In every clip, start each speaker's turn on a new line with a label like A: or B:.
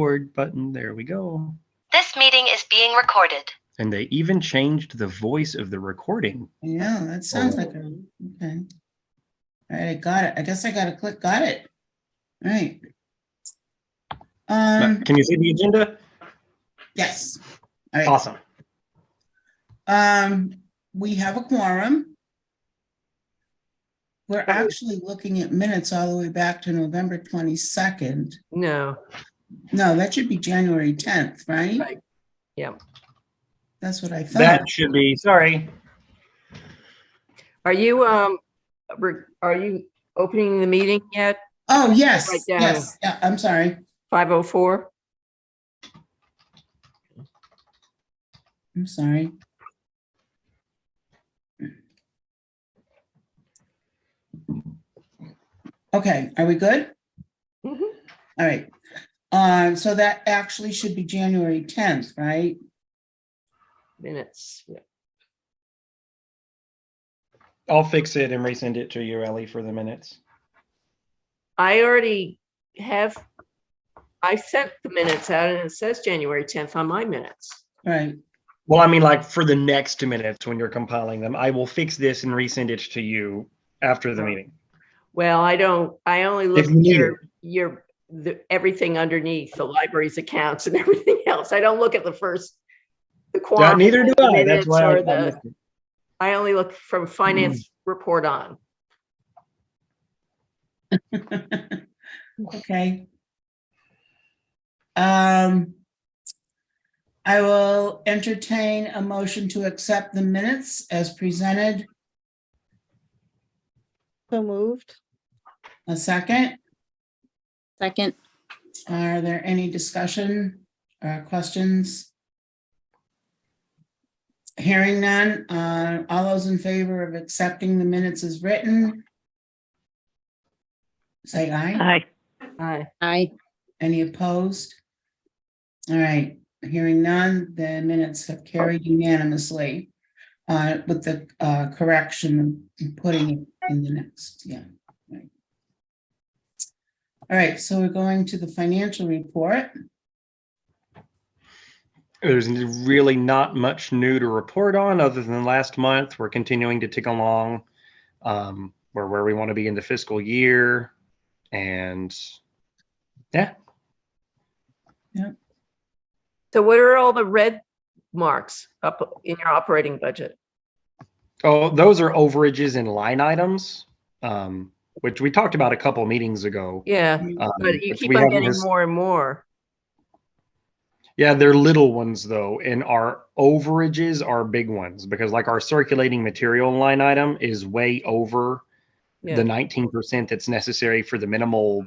A: Record button. There we go.
B: This meeting is being recorded.
A: And they even changed the voice of the recording.
C: Yeah, that sounds like a, okay. All right, I got it. I guess I gotta click, got it. All right.
A: Can you see the agenda?
C: Yes. All right.
A: Awesome.
C: We have a quorum. We're actually looking at minutes all the way back to November 22nd.
D: No.
C: No, that should be January 10th, right?
D: Right. Yeah.
C: That's what I thought.
A: That should be, sorry.
D: Are you opening the meeting yet?
C: Oh, yes,
D: Right down.
C: yes. Yeah, I'm sorry.
D: 5:04?
C: I'm sorry. Okay, are we good?
D: Mhm.
C: All right. So that actually should be January 10th, right?
D: Minutes. Yeah.
A: I'll fix it and resend it to you, Ellie, for the minutes.
D: I sent the minutes out and it says January 10th on my minutes.
C: Right.
A: Well, I mean, like for the next minutes when you're compiling them, I will fix this and resend it to you after the meeting.
D: Well, I only look
A: If you
D: at everything underneath the library's accounts and everything else. I don't look at the quorum.
A: Yeah, neither do I. That's why
D: I only look from finance report on.
C: Okay. I will entertain a motion to accept the minutes as presented.
E: So moved.
C: A second.
E: Second.
C: Are there any discussion or questions? Hearing none, all those in favor of accepting the minutes as written? Say aye.
D: Aye.
E: Aye.
C: Any opposed? All right, hearing none, the minutes have carried unanimously with the correction and putting it in the next, yeah. Right. All right, so we're going to the financial report.
A: There's really not much new to report on other than last month. We're continuing to tick along. We're where we want to be in the fiscal year. And yeah.
C: Yeah.
D: So what are all the red marks up in your operating budget?
A: Oh, those are overages in line items, which we talked about a couple meetings ago.
D: Yeah, but you keep on getting more and more.
A: Yeah, they're little ones though, and our overages are big ones because like our circulating material line item is way over the 19% that's necessary for the minimal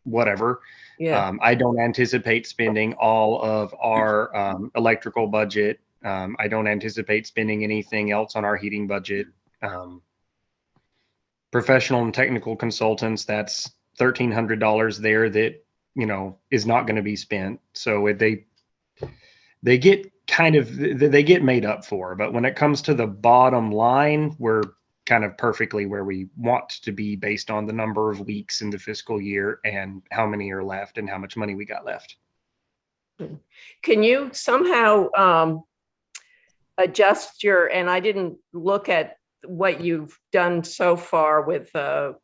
A: whatever.
D: Yeah.
A: I don't anticipate spending all of our electrical budget. I don't anticipate spending anything else on our heating budget. Professional and technical consultants, that's $1,300 there that, you know, is not going to be spent. So they get they get made up for, but when it comes to the bottom line, we're kind of perfectly where we want to be based on the number of weeks in the fiscal year and how many are left and how much money we got left.
D: Can you somehow adjust and I didn't look at what you've done so far with the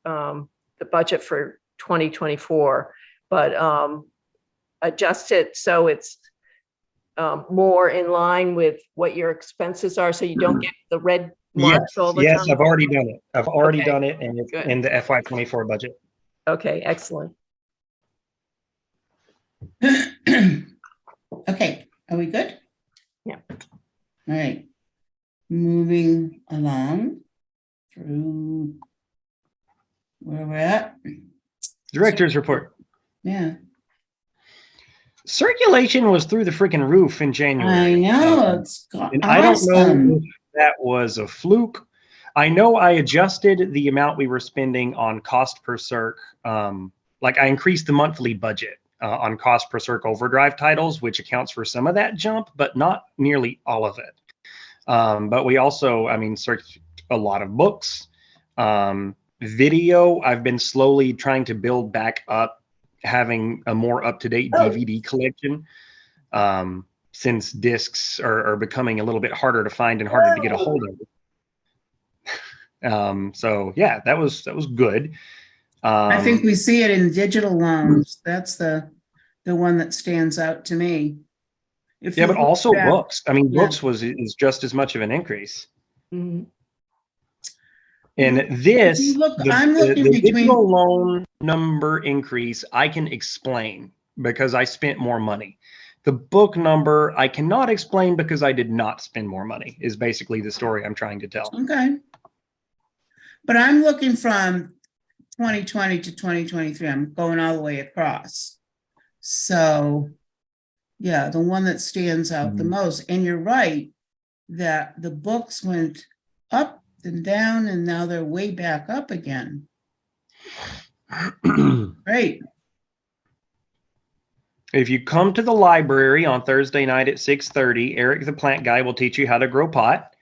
D: budget for 2024, but adjust it so it's more in line with what your expenses are, so you don't get the red marks all the time?
A: Yes, I've already done it. I've already done it, and it's
D: Good.
A: in the FY24 budget.
D: Okay, excellent.
C: Okay, are we good?
D: Yeah.
C: All right. Moving along through where we're at.
A: Director's report.
C: Yeah.
A: Circulation was through the freaking roof in January.
C: I know, it's
A: and
C: awesome.
A: I don't know if that was a fluke. I know I adjusted the amount we were spending on cost per circ. Like I increased the monthly budget on cost per circ overdrive titles, which accounts for some of that jump, but not nearly all of it. But we also, I mean, searched a lot of books. Video, I've been slowly trying to build back up having a more up-to-date DVD collection, since discs are becoming a little bit harder to find and harder to get a hold of. So yeah, that was good.
C: I think we see it in digital loans. That's the one that stands out to me. If
A: Yeah,
C: you
A: but
C: look
A: also
C: back-
A: books. I mean,
C: Yeah.
A: books is just as much of an increase.
D: Mhm.
A: And
C: If
A: this,
C: you look,
A: the,
C: I'm
A: the,
C: looking
A: the
C: between,
A: digital loan number increase, I can explain because I spent more money. The book number, I cannot explain because I did not spend more money, is basically the story I'm trying to tell.
C: okay. But I'm looking from 2020 to 2023. I'm going all the way across. So, yeah, the one that stands out the
A: Mhm.
C: most, and you're right, that the books went up and down and now they're way back up again. Great.
A: If you come to the library on Thursday night at 6:30, Eric the plant guy will teach you how to grow pot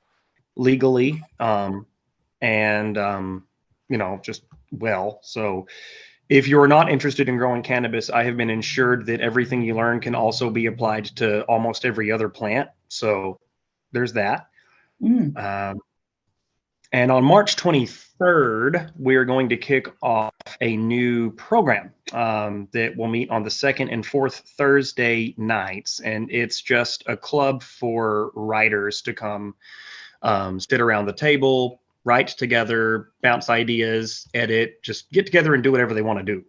A: legally, and just well. So if you're not interested in growing cannabis, I have been assured that everything you learn can also be applied to almost every other plant. So there's that.
C: Mm,
A: And on March 23rd, we're going to kick off a new program that will meet on the second and fourth Thursday nights. And it's just a club for writers to come sit around the table, write together, bounce ideas, edit, just get together and do whatever they want to do.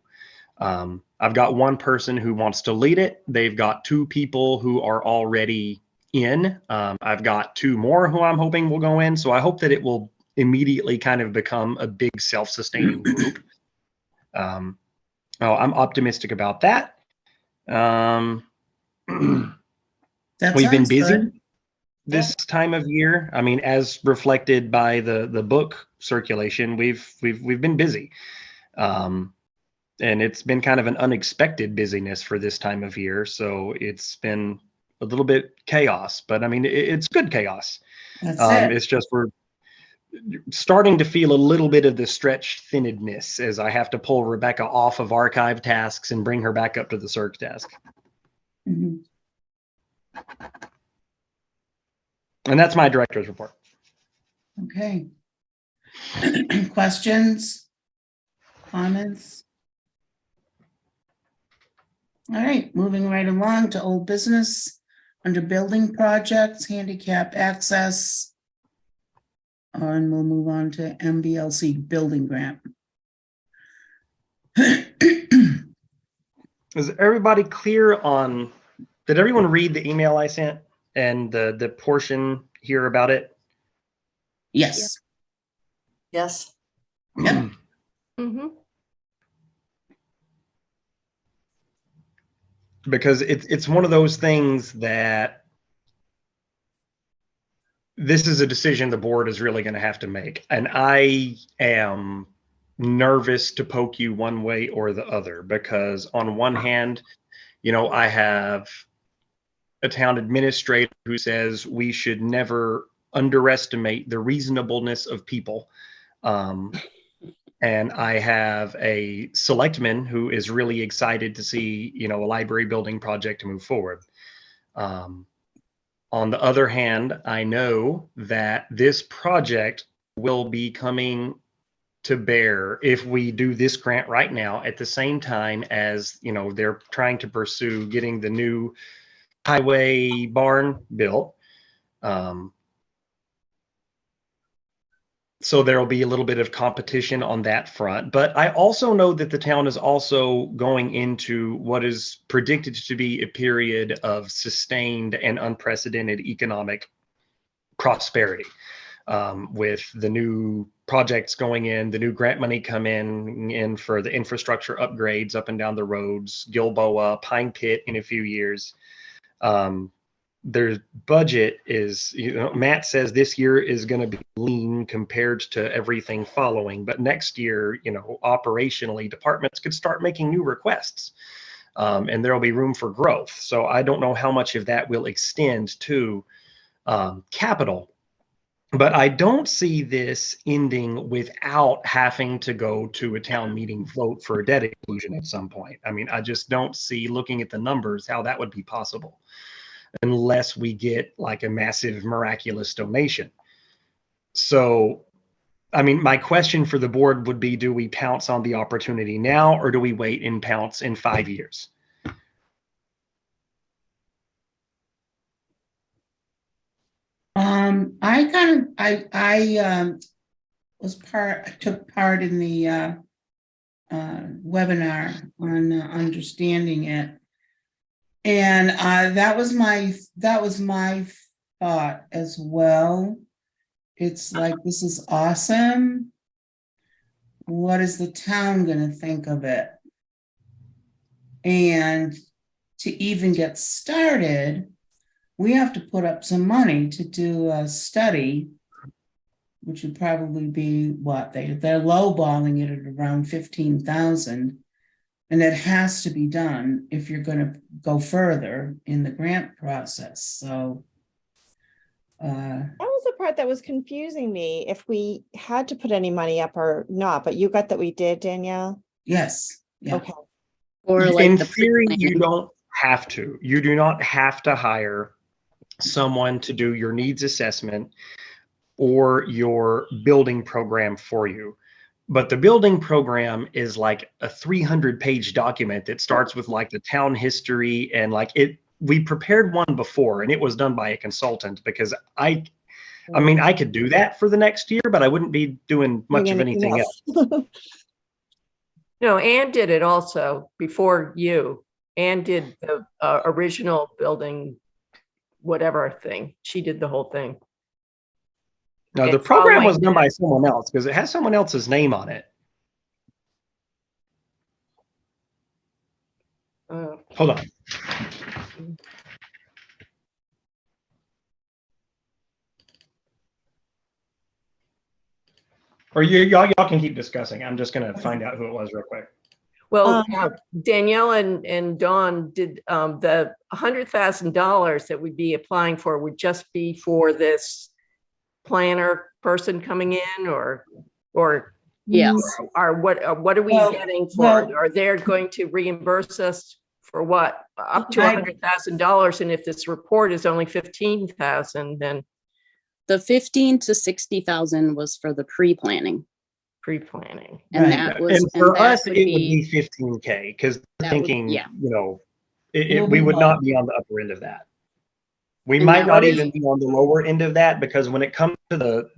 A: I've got one person who wants to lead it. They've got two people who are already in. I've got two more who I'm hoping will go in. So I hope that it will immediately kind of become a big self-sustaining group. I'm optimistic about that.
C: that
A: We've been
C: sounds
A: busy
C: good.
A: this time of year. I mean, as reflected by the book circulation, we've been busy. And it's been kind of an unexpected busyness for this time of year. So it's been a little bit chaos, but I mean, it's good chaos.
C: That's it.
A: It's just we're starting to feel a little bit of the stretch thinnedness as I have to pull Rebecca off of archive tasks and bring her back up to the circ task.
C: Mhm.
A: And that's my director's report.
C: Okay. Questions? Comments? All right, moving right along to old business. Under building projects, handicap access. And we'll move on to MBLC building grant.
A: Is everybody clear on, did everyone read the email I sent and the portion here about it?
C: Yes.
F: Yes.
C: Yep.
D: Mhm.
A: Because it's one of those things that this is a decision the board is really going to have to make. And I am nervous to poke you one way or the other, because on one hand, I have a town administrator who says we should never underestimate the reasonableness of people. And I have a selectman who is really excited to see, a library building project to move forward. On the other hand, I know that this project will be coming to bear if we do this grant right now at the same time as, they're trying to pursue getting the new highway barn built. So there'll be a little bit of competition on that front. But I also know that the town is also going into what is predicted to be a period of sustained and unprecedented economic prosperity, with the new projects going in, the new grant money come in for the infrastructure upgrades up and down the roads, Gilboa, Pine Pit in a few years. Their budget is, Matt says this year is going to be lean compared to everything following, but next year, operationally, departments could start making new requests, and there'll be room for growth. So I don't know how much of that will extend to capital But I don't see this ending without having to go to a town meeting vote for a debt exclusion at some point. I mean, I just don't see, looking at the numbers, how that would be possible unless we get like a massive miraculous donation. So, I mean, my question for the board would be, do we pounce on the opportunity now, or do we wait and pounce in 5 years?
C: I took part in the webinar on understanding it. And that was my thought as well. It's like, this is awesome. What is the town gonna think of it? And to even get started, we have to put up some money to do a study, which would probably be what they're lowballing it at around 15,000. And it has to be done if you're going to go further in the grant process. So
E: That was the part that was confusing me, if we had to put any money up or not, but you got that we did, Danielle?
C: yes, yeah.
E: Okay.
G: Or like
A: In
G: the
A: theory, you
G: pre-plan.
A: don't have to. You do not have to hire someone to do your needs assessment or your building program for you. But the building program is like a 300-page document that starts with like the town history and like it. We prepared one before and it was done by a consultant because I mean, I could do that for the next year, but I wouldn't be doing much of anything else.
D: No, Ann did it also before you. Ann did the original building, whatever thing. She did the whole thing.
A: No, the
D: It's all
A: program
D: like
A: was done
D: that.
A: by someone else because it has someone else's name on it. Hold on. Or y'all can keep discussing. I'm just gonna find out who it was real quick.
D: Well, Danielle and Dawn did the $100,000 that we'd be applying for would just be for this planner person coming in, or
G: Yes.
D: or what are we
C: Well,
D: getting for
C: well-
D: it? Are they going to reimburse us for what? Up to
C: I-
D: $100,000, and if this report is only 15,000, then
G: The 15 to 60,000 was for the pre-planning.
D: pre-planning.
G: And
C: Right.
G: that was,
A: And for
G: that
A: us, it would be 15K because
G: that would-
A: thinking,
G: yeah.
A: you know,
C: It'll
A: we
C: be
A: would
C: low.
A: not be on the upper end of that. We
G: And
A: might
G: that
A: not
G: would
A: even be on the lower end of that because when it comes to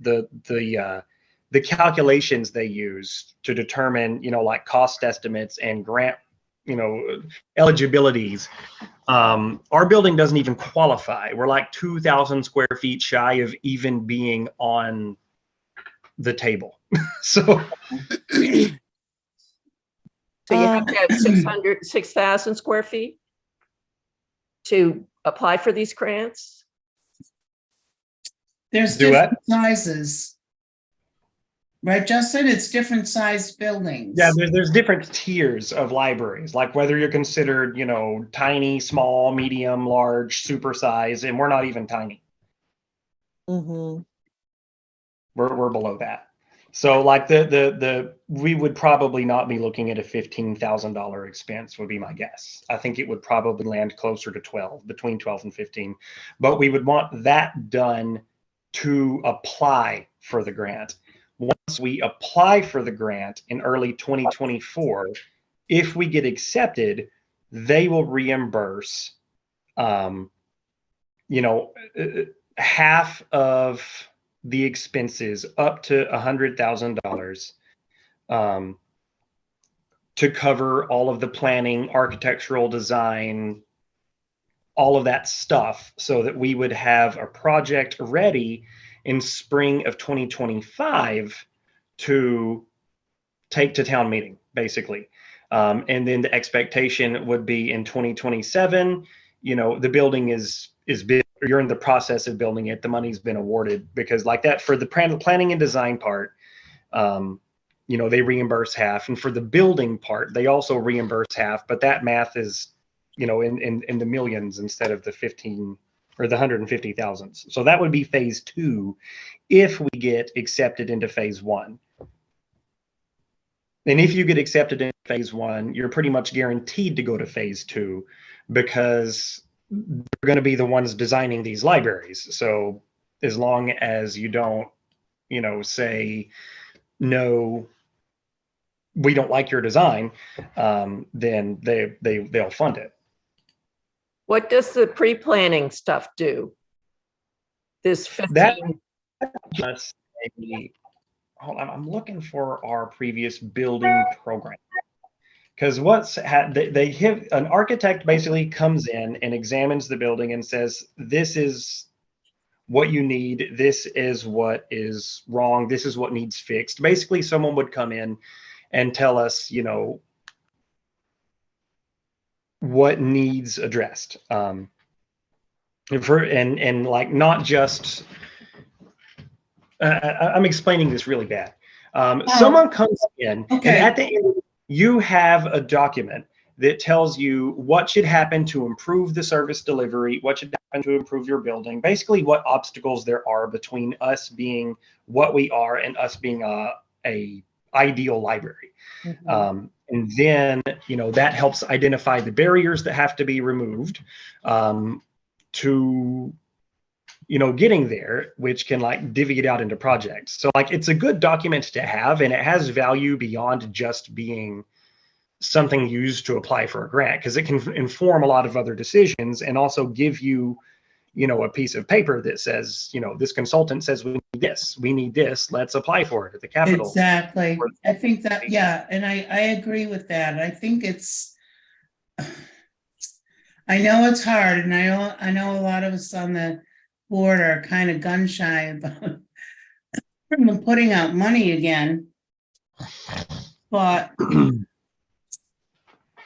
A: the calculations they use to determine, you know, like cost estimates and grant, you know, eligibilities, our building doesn't even qualify. We're like 2,000 square feet shy of even being on the table. So
D: So you have to have 6,000 square feet to apply for these grants?
C: There's
A: Do what?
C: different sizes. Right, Justin? It's different sized buildings.
A: yeah, there's different tiers of libraries, like whether you're considered, you know, tiny, small, medium, large, super size, and we're not even tiny.
E: Mm-hmm.
A: We're below that. So like we would probably not be looking at a $15,000 expense would be my guess. I think it would probably land closer to 12, between 12 and 15. But we would want that done to apply for the grant. Once we apply for the grant in early 2024, if we get accepted, they will reimburse, you know, half of the expenses up to $100,000 to cover all of the planning, architectural design, all of that stuff, so that we would have a project ready in spring of 2025 to take to town meeting, basically. And then the expectation would be in 2027, you know, the building is built, you're in the process of building it, the money's been awarded, because like that for the planning and design part, you know, they reimburse half, and for the building part, they also reimburse half, but that math is, you know, in the millions instead of the 15 or the 150,000. So that would be phase 2 if we get accepted into phase 1. And if you get accepted in phase 1, you're pretty much guaranteed to go to phase 2 because they're going to be the ones designing these libraries. So as long as you don't, say, no, we don't like your design, then they'll fund it.
D: What does the pre-planning stuff do? This
A: That
D: 15,
A: just hold on, I'm looking for our previous building program. Because they have an architect basically comes in and examines the building and says, this is what you need, this is what is wrong, this is what needs fixed. Basically, someone would come in and tell us, what needs addressed. And like not just I'm explaining this really bad. Someone comes in,
C: Okay.
A: and at the end, you have a document that tells you what should happen to improve the service delivery, what should happen to improve your building, basically what obstacles there are between us being what we are and us being a ideal library. And then, that helps identify the barriers that have to be removed to getting there, which can like divvy it out into projects. So like it's a good document to have, and it has value beyond just being something used to apply for a grant, because it can inform a lot of other decisions and also give you, a piece of paper that says, this consultant says we need this, let's apply for it at the Capitol.
C: Exactly. I think that, yeah, and I agree with that. I think I know it's hard, and I know a lot of us on the board are kind of gun shy about putting out money again. But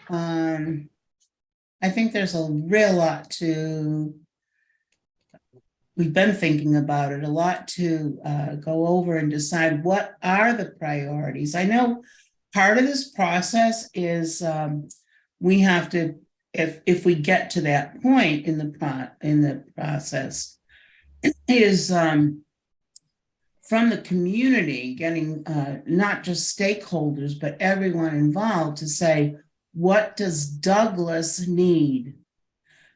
C: I think there's a real lot we've been thinking about it, a lot to go over and decide what are the priorities. I know part of this process is we have to, if we get to that point in the process, is from the community getting not just stakeholders, but everyone involved to say, what does Douglas need?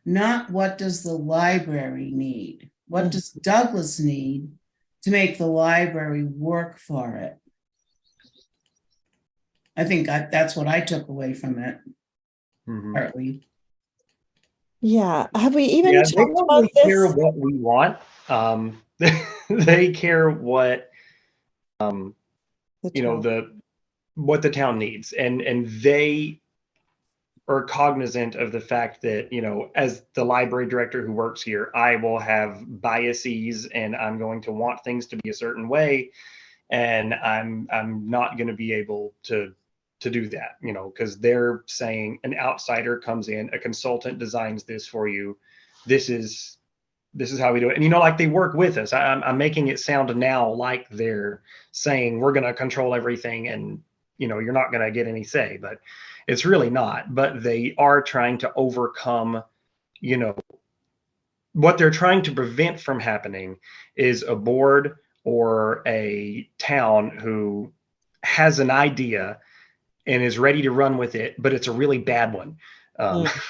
C: Not what does the library need? What does Douglas need to make the library work for it? I think that's what I took away from it, partly.
E: Yeah, have we even
A: They
E: talked
A: don't
E: about
A: really care
E: this?
A: what we want. They care what what the town needs, and they are cognizant of the fact that, as the library director who works here, I will have biases and I'm going to want things to be a certain way, and I'm not going to be able to do that, because they're saying an outsider comes in, a consultant designs this for you, this is how we do it. And like they work with us. I'm making it sound now like they're saying we're going to control everything and you're not going to get any say, but it's really not. But they are trying to overcome, what they're trying to prevent from happening is a board or a town who has an idea and is ready to run with it, but it's a really bad one.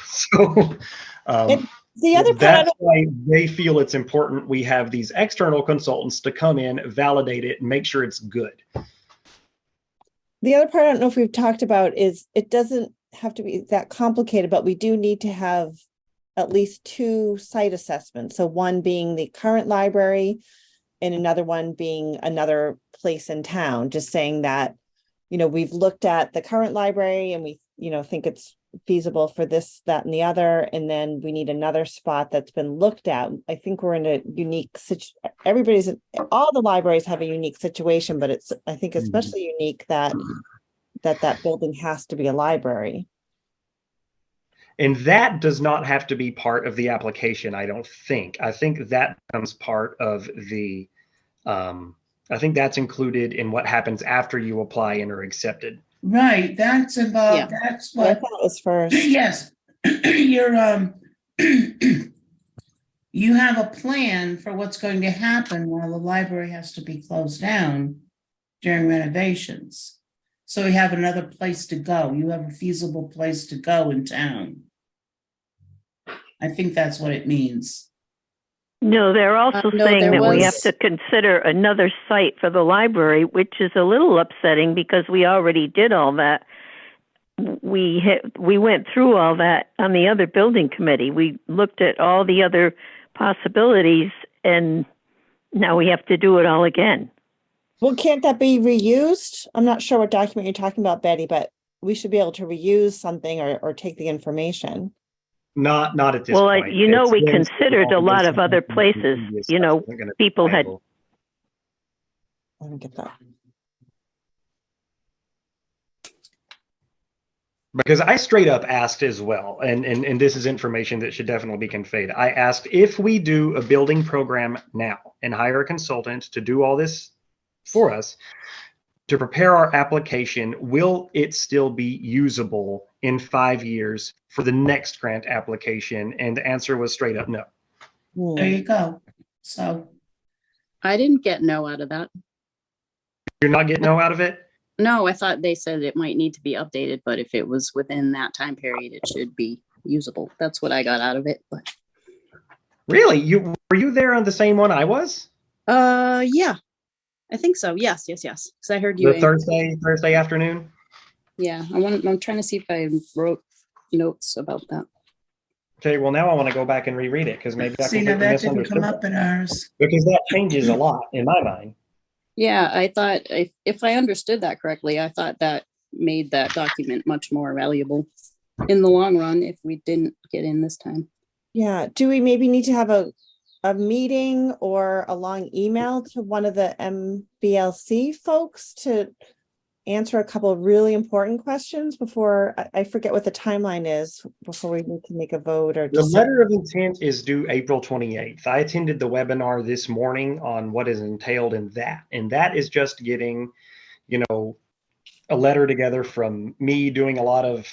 A: So
E: The other part,
A: that's why they feel it's important we have these external consultants to come in, validate it, and make sure it's good.
E: the other part I don't know if we've talked about is it doesn't have to be that complicated, but we do need to have at least 2 site assessments. So one being the current library and another one being another place in town, just saying that, we've looked at the current library and we, think it's feasible for this, that, and the other. And then we need another spot that's been looked at. I think we're in a unique situation. All the libraries have a unique situation, but it's, I think, especially unique that building has to be a library.
A: And that does not have to be part of the application, I don't think. I think that becomes part of the, I think that's included in what happens after you apply and are accepted.
C: Right, that's
G: Yeah.
C: what,
E: I thought it was first.
C: yes, you're, you have a plan for what's going to happen while the library has to be closed down during renovations. So you have another place to go. You have a feasible place to go in town. I think that's what it means.
H: No, they're also
G: No,
H: saying
G: there
H: that we
G: was-
H: have to consider another site for the library, which is a little upsetting because we already did all that. We went through all that on the other building committee. We looked at all the other possibilities, and now we have to do it all again.
E: Well, can't that be reused? I'm not sure what document you're talking about, Betty, but we should be able to reuse something or take the information.
A: Not at this
H: Well,
A: point.
H: we
A: It's been
H: considered
A: so
H: a lot
A: long
H: of other
A: since the
H: places,
A: previous
H: you know,
A: stuff isn't gonna be
H: people had,
A: viable.
E: I don't get that.
A: Because I straight up asked as well, and this is information that should definitely be conveyed. I asked if we do a building program now and hire a consultant to do all this for us, to prepare our application, will it still be usable in 5 years for the next grant application? And the answer was straight up no.
C: There you go. So,
G: I didn't get no out of that.
A: You're not getting no out of it?
G: No, I thought they said it might need to be updated, but if it was within that time period, it should be usable. That's what I got out of it, but.
A: Really? Were you there on the same one I was?
G: Yeah, I think so. Yes. Because I heard you.
A: The Thursday afternoon?
G: Yeah, I'm trying to see if I wrote notes about that.
A: Okay, well now I want to go back and reread it because maybe I
C: see, now
A: completely
C: that didn't come
A: misunderstood.
C: up in ours.
A: Because that changes a lot in my mind.
G: Yeah, I thought if I understood that correctly, I thought that made that document much more valuable in the long run if we didn't get in this time.
E: Yeah, do we maybe need to have a meeting or a long email to one of the MBLC folks to answer a couple of really important questions before I forget what the timeline is before we need to make a vote or
A: The
E: just
A: letter of intent is due April 28th. I attended the webinar this morning on what is entailed in that. And that is just getting, a letter together from me doing a lot of,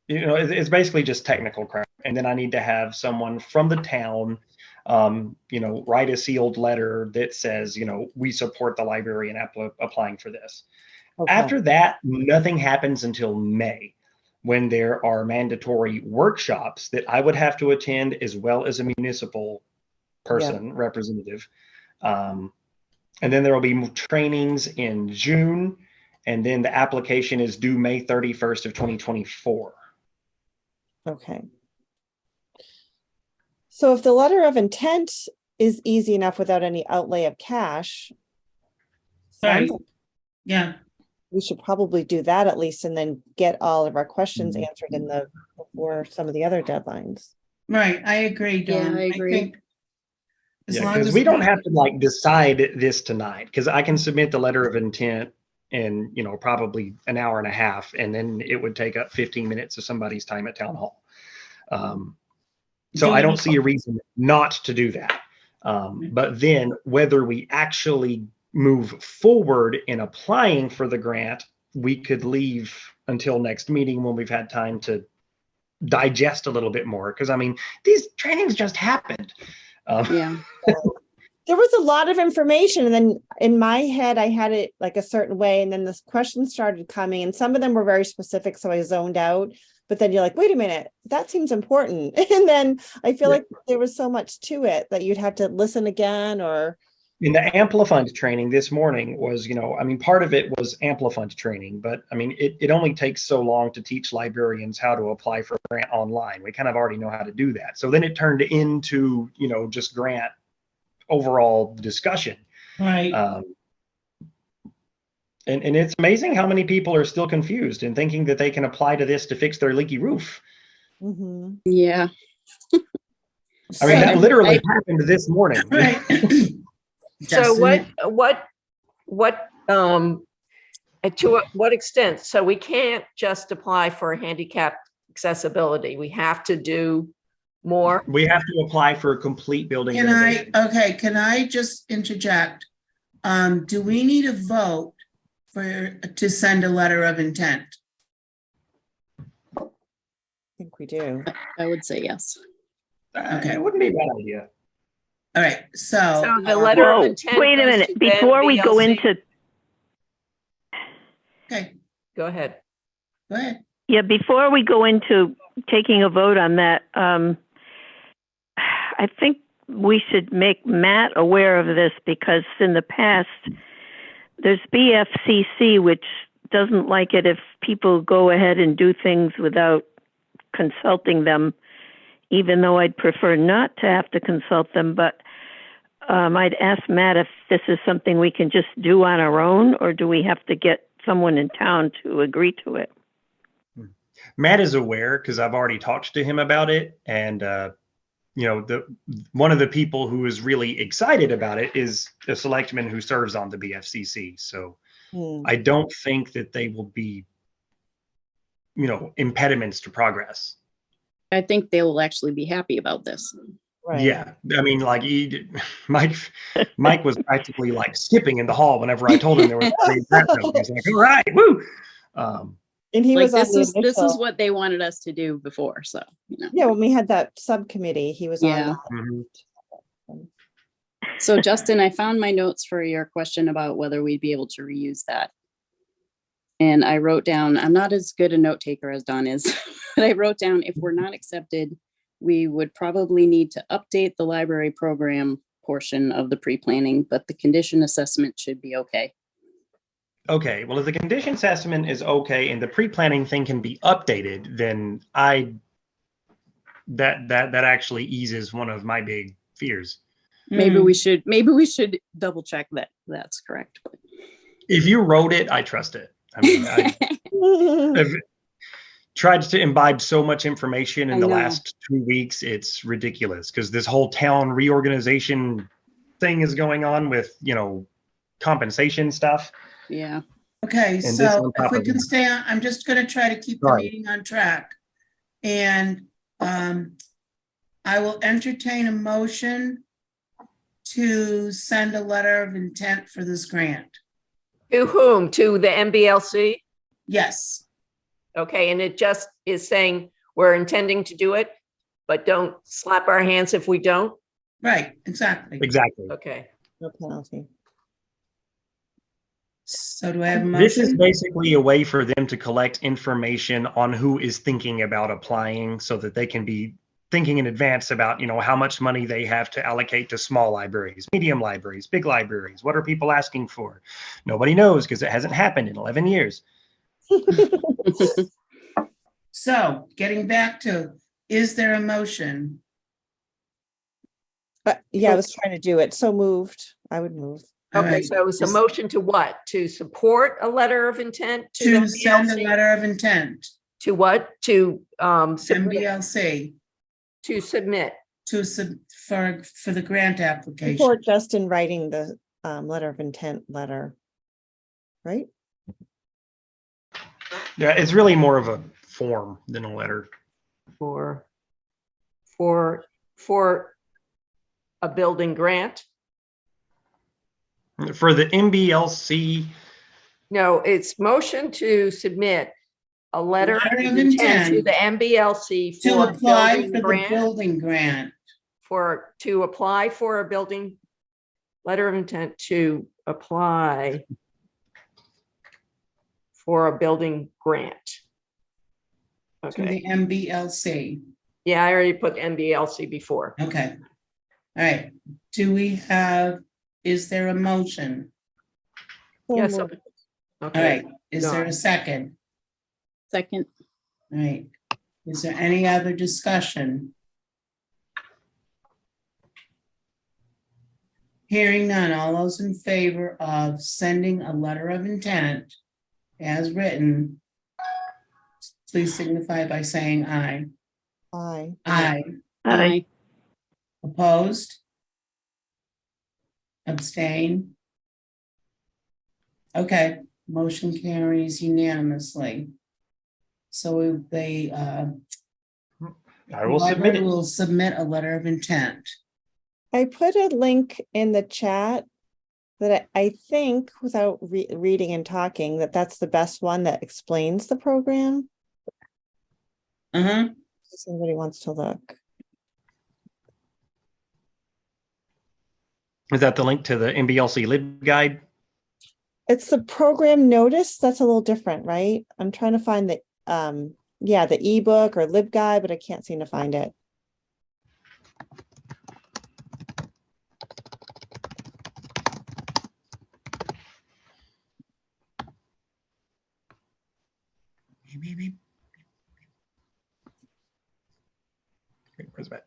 A: it's basically just technical crap. And then I need to have someone from the town, write a sealed letter that says, we support the library in applying for this.
E: Okay.
A: After that, nothing happens until May, when there are mandatory workshops that I would have to attend, as well as a municipal person, representative. And then there will be trainings in June, and then the application is due May 31st of 2024.
E: Okay. So if the letter of intent is easy enough without any outlay of cash,
C: Right.
E: sounds like
C: Yeah,
E: we should probably do that at least and then get all of our questions answered before some of the other deadlines.
C: right. I agree,
G: Yeah,
C: Dawn.
G: I agree.
C: think as
A: Yeah,
C: long
A: because
C: as
A: we don't have to decide this tonight, because I can submit the letter of intent in, probably an hour and a half, and then it would take up 15 minutes of somebody's time at town hall. So I don't see a reason not to do that. But then whether we actually move forward in applying for the grant, we could leave until next meeting when we've had time to digest a little bit more. Because these trainings just happened.
G: Yeah.
E: There was a lot of information, and then in my head I had it like a certain way, and then the questions started coming, and some of them were very specific, so I zoned out. But then you're like, wait a minute, that seems important. And then I feel like there was so much to it that you'd have to listen again or.
A: In the Amplifund training this morning was, part of it was Amplifund training, but it only takes so long to teach librarians how to apply for a grant online. We kind of already know how to do that. So then it turned into, just grant overall discussion.
C: right.
A: And it's amazing how many people are still confused and thinking that they can apply to this to fix their leaky roof.
E: Mm-hmm.
G: Yeah.
A: That literally happened this morning.
C: Right.
D: So
C: Justin,
D: to what extent? So we can't just apply for handicap accessibility. We have to do more.
A: We have to apply for a complete building
C: can
A: renovation.
C: can I just interject? Do we need a vote to send a letter of intent?
E: I think we do.
G: I would say yes.
C: Okay.
A: It wouldn't be a bad idea.
C: All right, so.
D: So the letter of
H: Whoa,
D: intent.
H: wait a
D: goes
H: minute,
D: to the
H: before we go
D: MBLC.
H: into,
C: Okay,
D: Go ahead.
C: go ahead.
H: yeah, before we go into taking a vote on that, I think we should make Matt aware of this because in the past, there's BFCC, which doesn't like it if people go ahead and do things without consulting them, even though I'd prefer not to have to consult them. But I'd ask Matt if this is something we can just do on our own, or do we have to get someone in town to agree to it?
A: Matt is aware because I've already talked to him about it, and one of the people who is really excited about it is the selectman who serves on the BFCC. So I don't think that they will be, impediments to progress.
G: I think they will actually be happy about this.
E: Right.
A: Yeah, I mean, like Mike was practically like skipping in the hall whenever I told him there was a that note. He's like, "All right, woo!"
E: And he
G: Like
E: was on
G: this
E: the
G: is
E: initial,
G: what they wanted us to do before. So
E: yeah, when we had that subcommittee, he was
G: Yeah.
E: on.
A: Mhm.
G: So Justin, I found my notes for your question about whether we'd be able to reuse that. And I wrote down, I'm not as good a note taker as Don is, but I wrote down, if we're not accepted, we would probably need to update the library program portion of the pre-planning, but the condition assessment should be okay.
A: Okay, well, if the condition assessment is okay and the pre-planning thing can be updated, then that actually eases one of my big fears.
G: Maybe we should double check that that's correct. But
A: If you wrote it, I trust it. I mean, I've tried to imbibe so much information in
G: I
A: the
G: know.
A: last 2 weeks. It's ridiculous because this whole town reorganization thing is going on with, compensation stuff.
G: Yeah.
C: Okay,
A: And this
C: so
A: on
C: if
A: top
C: we
A: of
C: can
A: it.
C: stay on, I'm just gonna try to keep the
A: Sorry.
C: meeting on track. And I will entertain a motion to send a letter of intent for this grant.
D: To whom? To the MBLC?
C: Yes,
D: Okay, and it just is saying we're intending to do it, but don't slap our hands if we don't?
C: right, exactly.
A: Exactly.
D: Okay.
E: No penalty.
C: So do I have a
A: This is
C: motion?
A: basically a way for them to collect information on who is thinking about applying so that they can be thinking in advance about, how much money they have to allocate to small libraries, medium libraries, big libraries. What are people asking for? Nobody knows because it hasn't happened in 11 years.
C: So getting back to, is there a motion?
E: Yeah, I was trying to do it. So moved. I would move.
C: All
D: Okay,
C: right.
D: so it's a motion to what? To support a letter of intent to
C: To
D: the
C: send a
D: MBLC?
C: letter of intent,
D: To what? To submit,
C: MBLC,
D: to submit.
C: for the grant application.
E: Before Justin writing the letter of intent letter. Right?
A: Yeah, it's really more of a form than a letter.
D: For a building grant?
A: For the MBLC,
D: No, it's motion to submit a letter of
C: Letter of
D: intent to
C: intent
D: the MBLC
C: To
D: for a
C: apply
D: building
C: for the
D: grant,
C: building grant.
D: to apply for a building, letter of intent to apply for a building grant.
C: To
D: Okay,
C: the MBLC.
D: yeah, I already put MBLC before.
C: Okay. All right. Do we have, is there a motion?
E: So
D: Yes.
E: moved.
C: All
D: Okay,
C: right. Is there a second?
G: Second.
C: All right. Is there any other discussion? Hearing none, all those in favor of sending a letter of intent as written, please signify by saying aye.
E: Aye.
C: Aye.
H: Aye.
C: Opposed? Abstain? Okay, motion carries unanimously. So they,
A: I will submit it.
C: will submit a letter of intent.
E: I put a link in the chat that I think, without reading and talking, that's the best one that explains the program.
C: Uh-huh.
E: If somebody wants to look.
A: Is that the link to the MBLC lib guide?
E: It's the program notice. That's a little different, right? I'm trying to find the, yeah, the ebook or lib guide, but I can't seem to find it.
A: Where's that?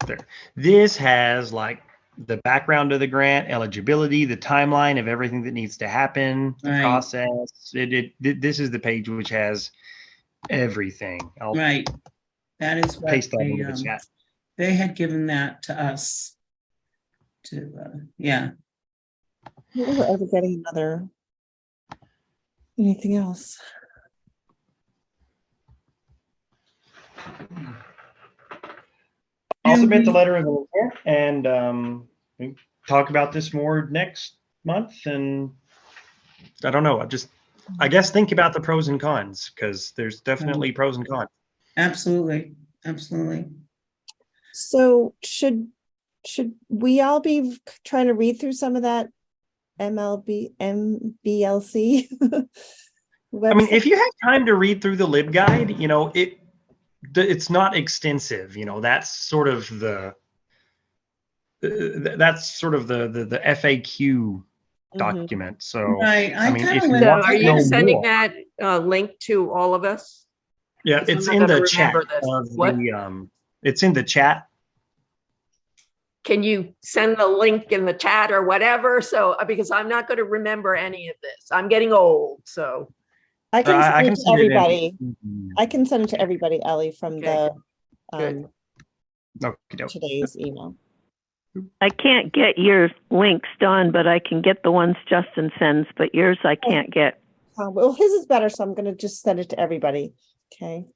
A: There. This has like the background of the grant, eligibility, the timeline of everything that needs to happen, the
C: Right.
A: process. This is the page which has everything. I'll
C: Right. That is what
A: paste that into the chat.
C: they had given that to us. Yeah.
E: I don't know if we're ever getting another, anything else.
A: I'll submit the letter of intent and we talk about this more next month. And I don't know. I guess think about the pros and cons, because there's definitely pros and cons.
C: Absolutely. Absolutely.
E: So should we all be trying to read through some of that MBLC?
A: I mean, if you have time to read through the lib guide, you know, it's not extensive. You know, that's sort of the FAQ document. So
C: Right.
A: I mean, if
C: kinda
A: you
C: went-
A: want
D: So are
A: to
D: you
A: know
D: sending
A: more,
D: that link to all of us?
A: yeah,
D: 'Cause I'm
A: it's
D: not
A: in
D: gonna
A: the chat
D: remember this.
A: of
D: What?
A: the it's in the chat.
D: Can you send the link in the chat or whatever? So, because I'm not going to remember any of this. I'm getting old, so.
E: I can
A: I
E: send
A: can
E: it to
A: send it in.
E: everybody. I can send it to everybody, Ellie, from
D: Okay.
E: the
D: Good.
E: today's email.
H: I can't get your links, Dawn, but I can get the ones Justin sends, but yours I can't get.
E: Well, his is better, so I'm gonna just send it to everybody. Okay.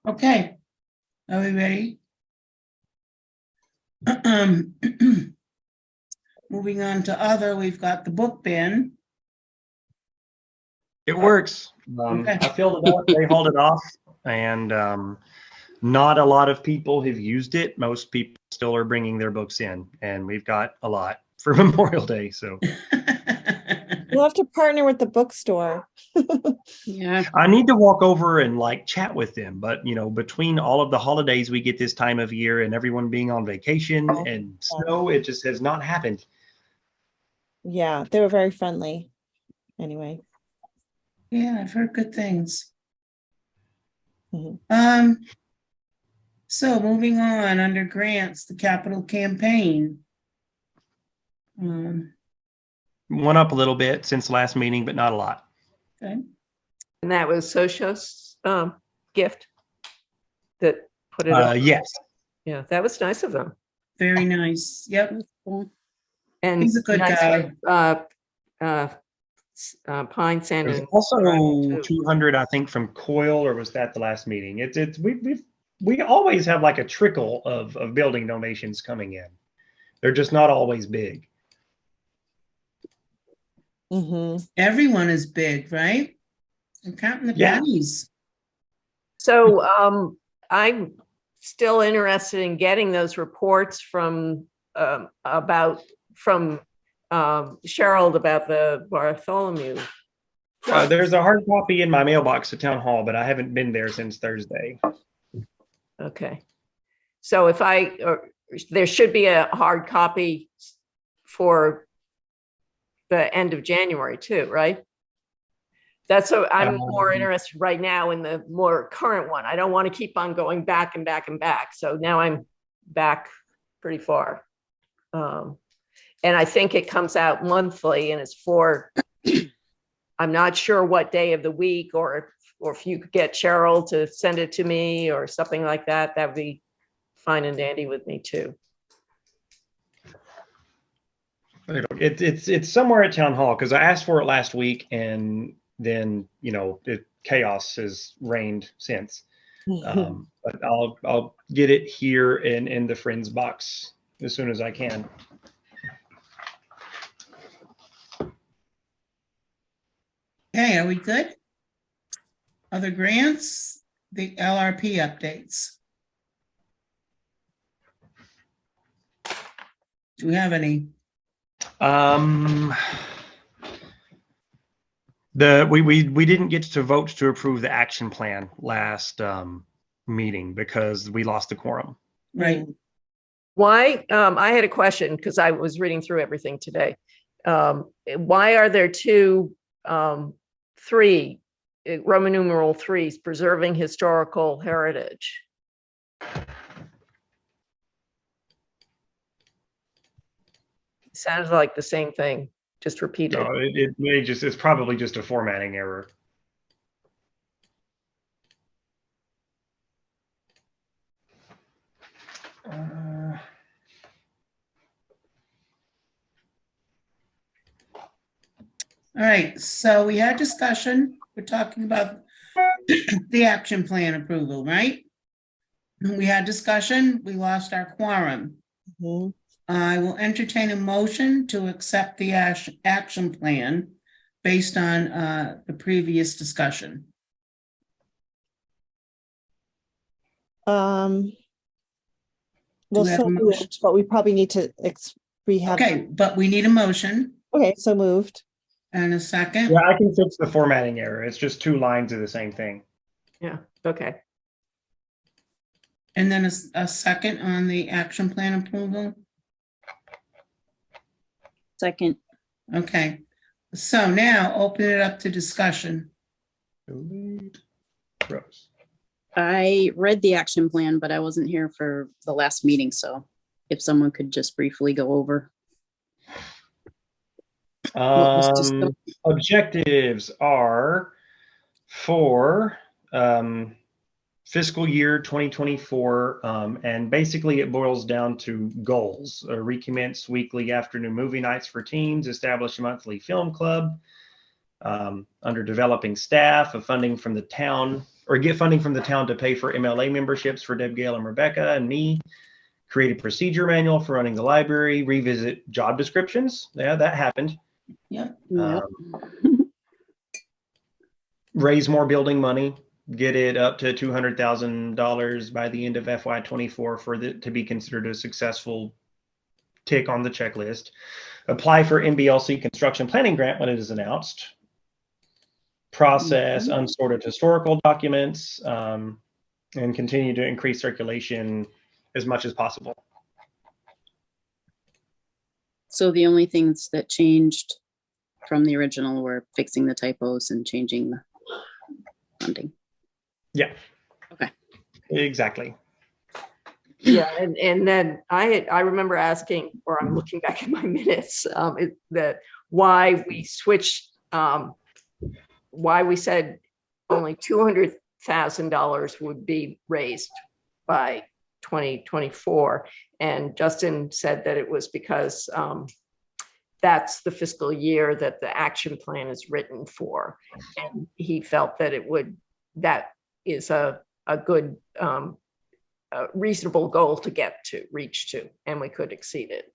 C: Okay. Are we ready? Moving on to other, we've got the book bin.
A: It works.
C: Okay.
A: I filled it up. They hauled it off, and not a lot of people have used it. Most people still are bringing their books in, and we've got a lot for Memorial Day. So
E: We'll have to partner with the bookstore.
G: Yeah.
A: I need to walk over and like chat with them. But you know, between all of the holidays we get this time of year and everyone being on vacation and snow, it just has not happened.
E: Yeah, they were very friendly. Anyway.
C: Yeah, I've heard good things.
E: Mhm.
C: So moving on, under grants, the capital campaign.
A: Went up a little bit since the last meeting, but not a lot.
C: Okay.
D: And that was Sosha's gift that put it on.
A: Yes.
D: Yeah, that was nice of them.
C: Very nice. Yep.
D: And
C: He's a good
D: nice
C: guy.
D: of, Pine Sand.
A: There's
D: and
A: also
D: Gravel, too.
A: 200, I think, from Coil, or was that the last meeting? We always have like a trickle of building donations coming in. They're just not always big.
C: Everyone is big, right? I'm counting the
A: Yeah.
C: pennies.
D: So I'm still interested in getting those reports from Cheryl about the Bartholomew.
A: There's a hard copy in my mailbox at Town Hall, but I haven't been there since Thursday.
D: Okay. So there should be a hard copy for the end of January too, right? I'm more interested right now in the more current one. I don't want to keep on going back and back and back. So now I'm back pretty far. And I think it comes out monthly and it's I'm not sure what day of the week, or if you could get Cheryl to send it to me or something like that, that would be fine and dandy with me too.
A: It's somewhere at Town Hall, because I asked for it last week, and then chaos has reigned since. But I'll get it here in the Friends box as soon as I can.
C: Okay, are we good? Other grants, the LRP updates. Do we have any?
A: We didn't get to vote to approve the action plan last meeting because we lost the quorum.
C: Right.
D: Why, I had a question because I was reading through everything today. Why are there three Roman numeral threes, preserving historical heritage? Sounds like the same thing, just repeated.
A: No, it's probably just a formatting error.
C: All right, so we had discussion. We're talking about the action plan approval, right? We had discussion. We lost our quorum.
E: Mhm.
C: I will entertain a motion to accept the action plan based on the previous discussion.
E: Well,
C: we have
E: so
C: a motion?
E: moved, but we probably need to, we have,
C: Okay, but we need a motion
E: okay, so moved.
C: and a second.
A: Yeah, I can fix the formatting error. It's just 2 lines of the same thing.
D: Yeah, okay.
C: And then a second on the action plan approval.
G: Second.
C: Okay, so now open it up to discussion.
A: Rose.
G: I read the action plan, but I wasn't here for the last meeting, so if someone could just briefly go over. What was discussed?
A: Objectives are for fiscal year 2024, and basically it boils down to goals. Recommence weekly afternoon movie nights for teens, establish a monthly film club, under developing staff, of funding from the town, or get funding from the town to pay for MLA memberships for Deb, Gail, and Rebecca and me, create a procedure manual for running the library, revisit job descriptions. Yeah, that happened.
C: Yep.
G: Yep.
A: Raise more building money, get it up to $200,000 by the end of FY24 for it to be considered a successful tick on the checklist. Apply for NBLC construction planning grant when it is announced. Process unsorted historical documents, and continue to increase circulation as much as possible.
G: So the only things that changed from the original were fixing the typos and changing the funding.
A: Yeah.
G: Okay.
A: Exactly.
D: Yeah, and then I remember asking, or I'm looking back at my minutes, that why we switched, why we said only $200,000 would be raised by 2024. And Justin said that it was because that's the fiscal year that the action plan is written for. And he felt that that is a good, a reasonable goal to reach to, and we could exceed it.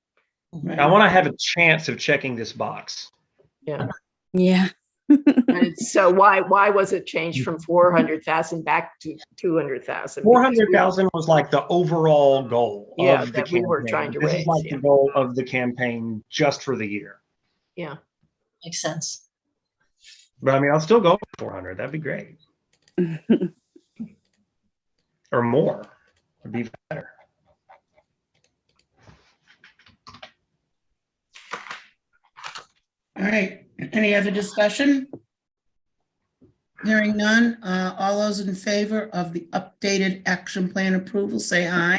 C: Right.
A: I want to have a chance of checking this box.
D: Yeah.
G: Yeah.
D: And so why was it changed from 400,000 back to 200,000?
A: 400,000 was like the overall goal
D: Yeah,
A: of the
D: that
A: campaign.
D: we were trying to
A: This
D: raise,
A: is like
D: yeah.
A: the goal of the campaign just for the year.
D: Yeah.
F: Makes sense.
A: But I mean, I'll still go for 400. That'd be great. Or more would be better.
C: All right, any other discussion? Hearing none, all those in favor of the updated action plan approval, say aye.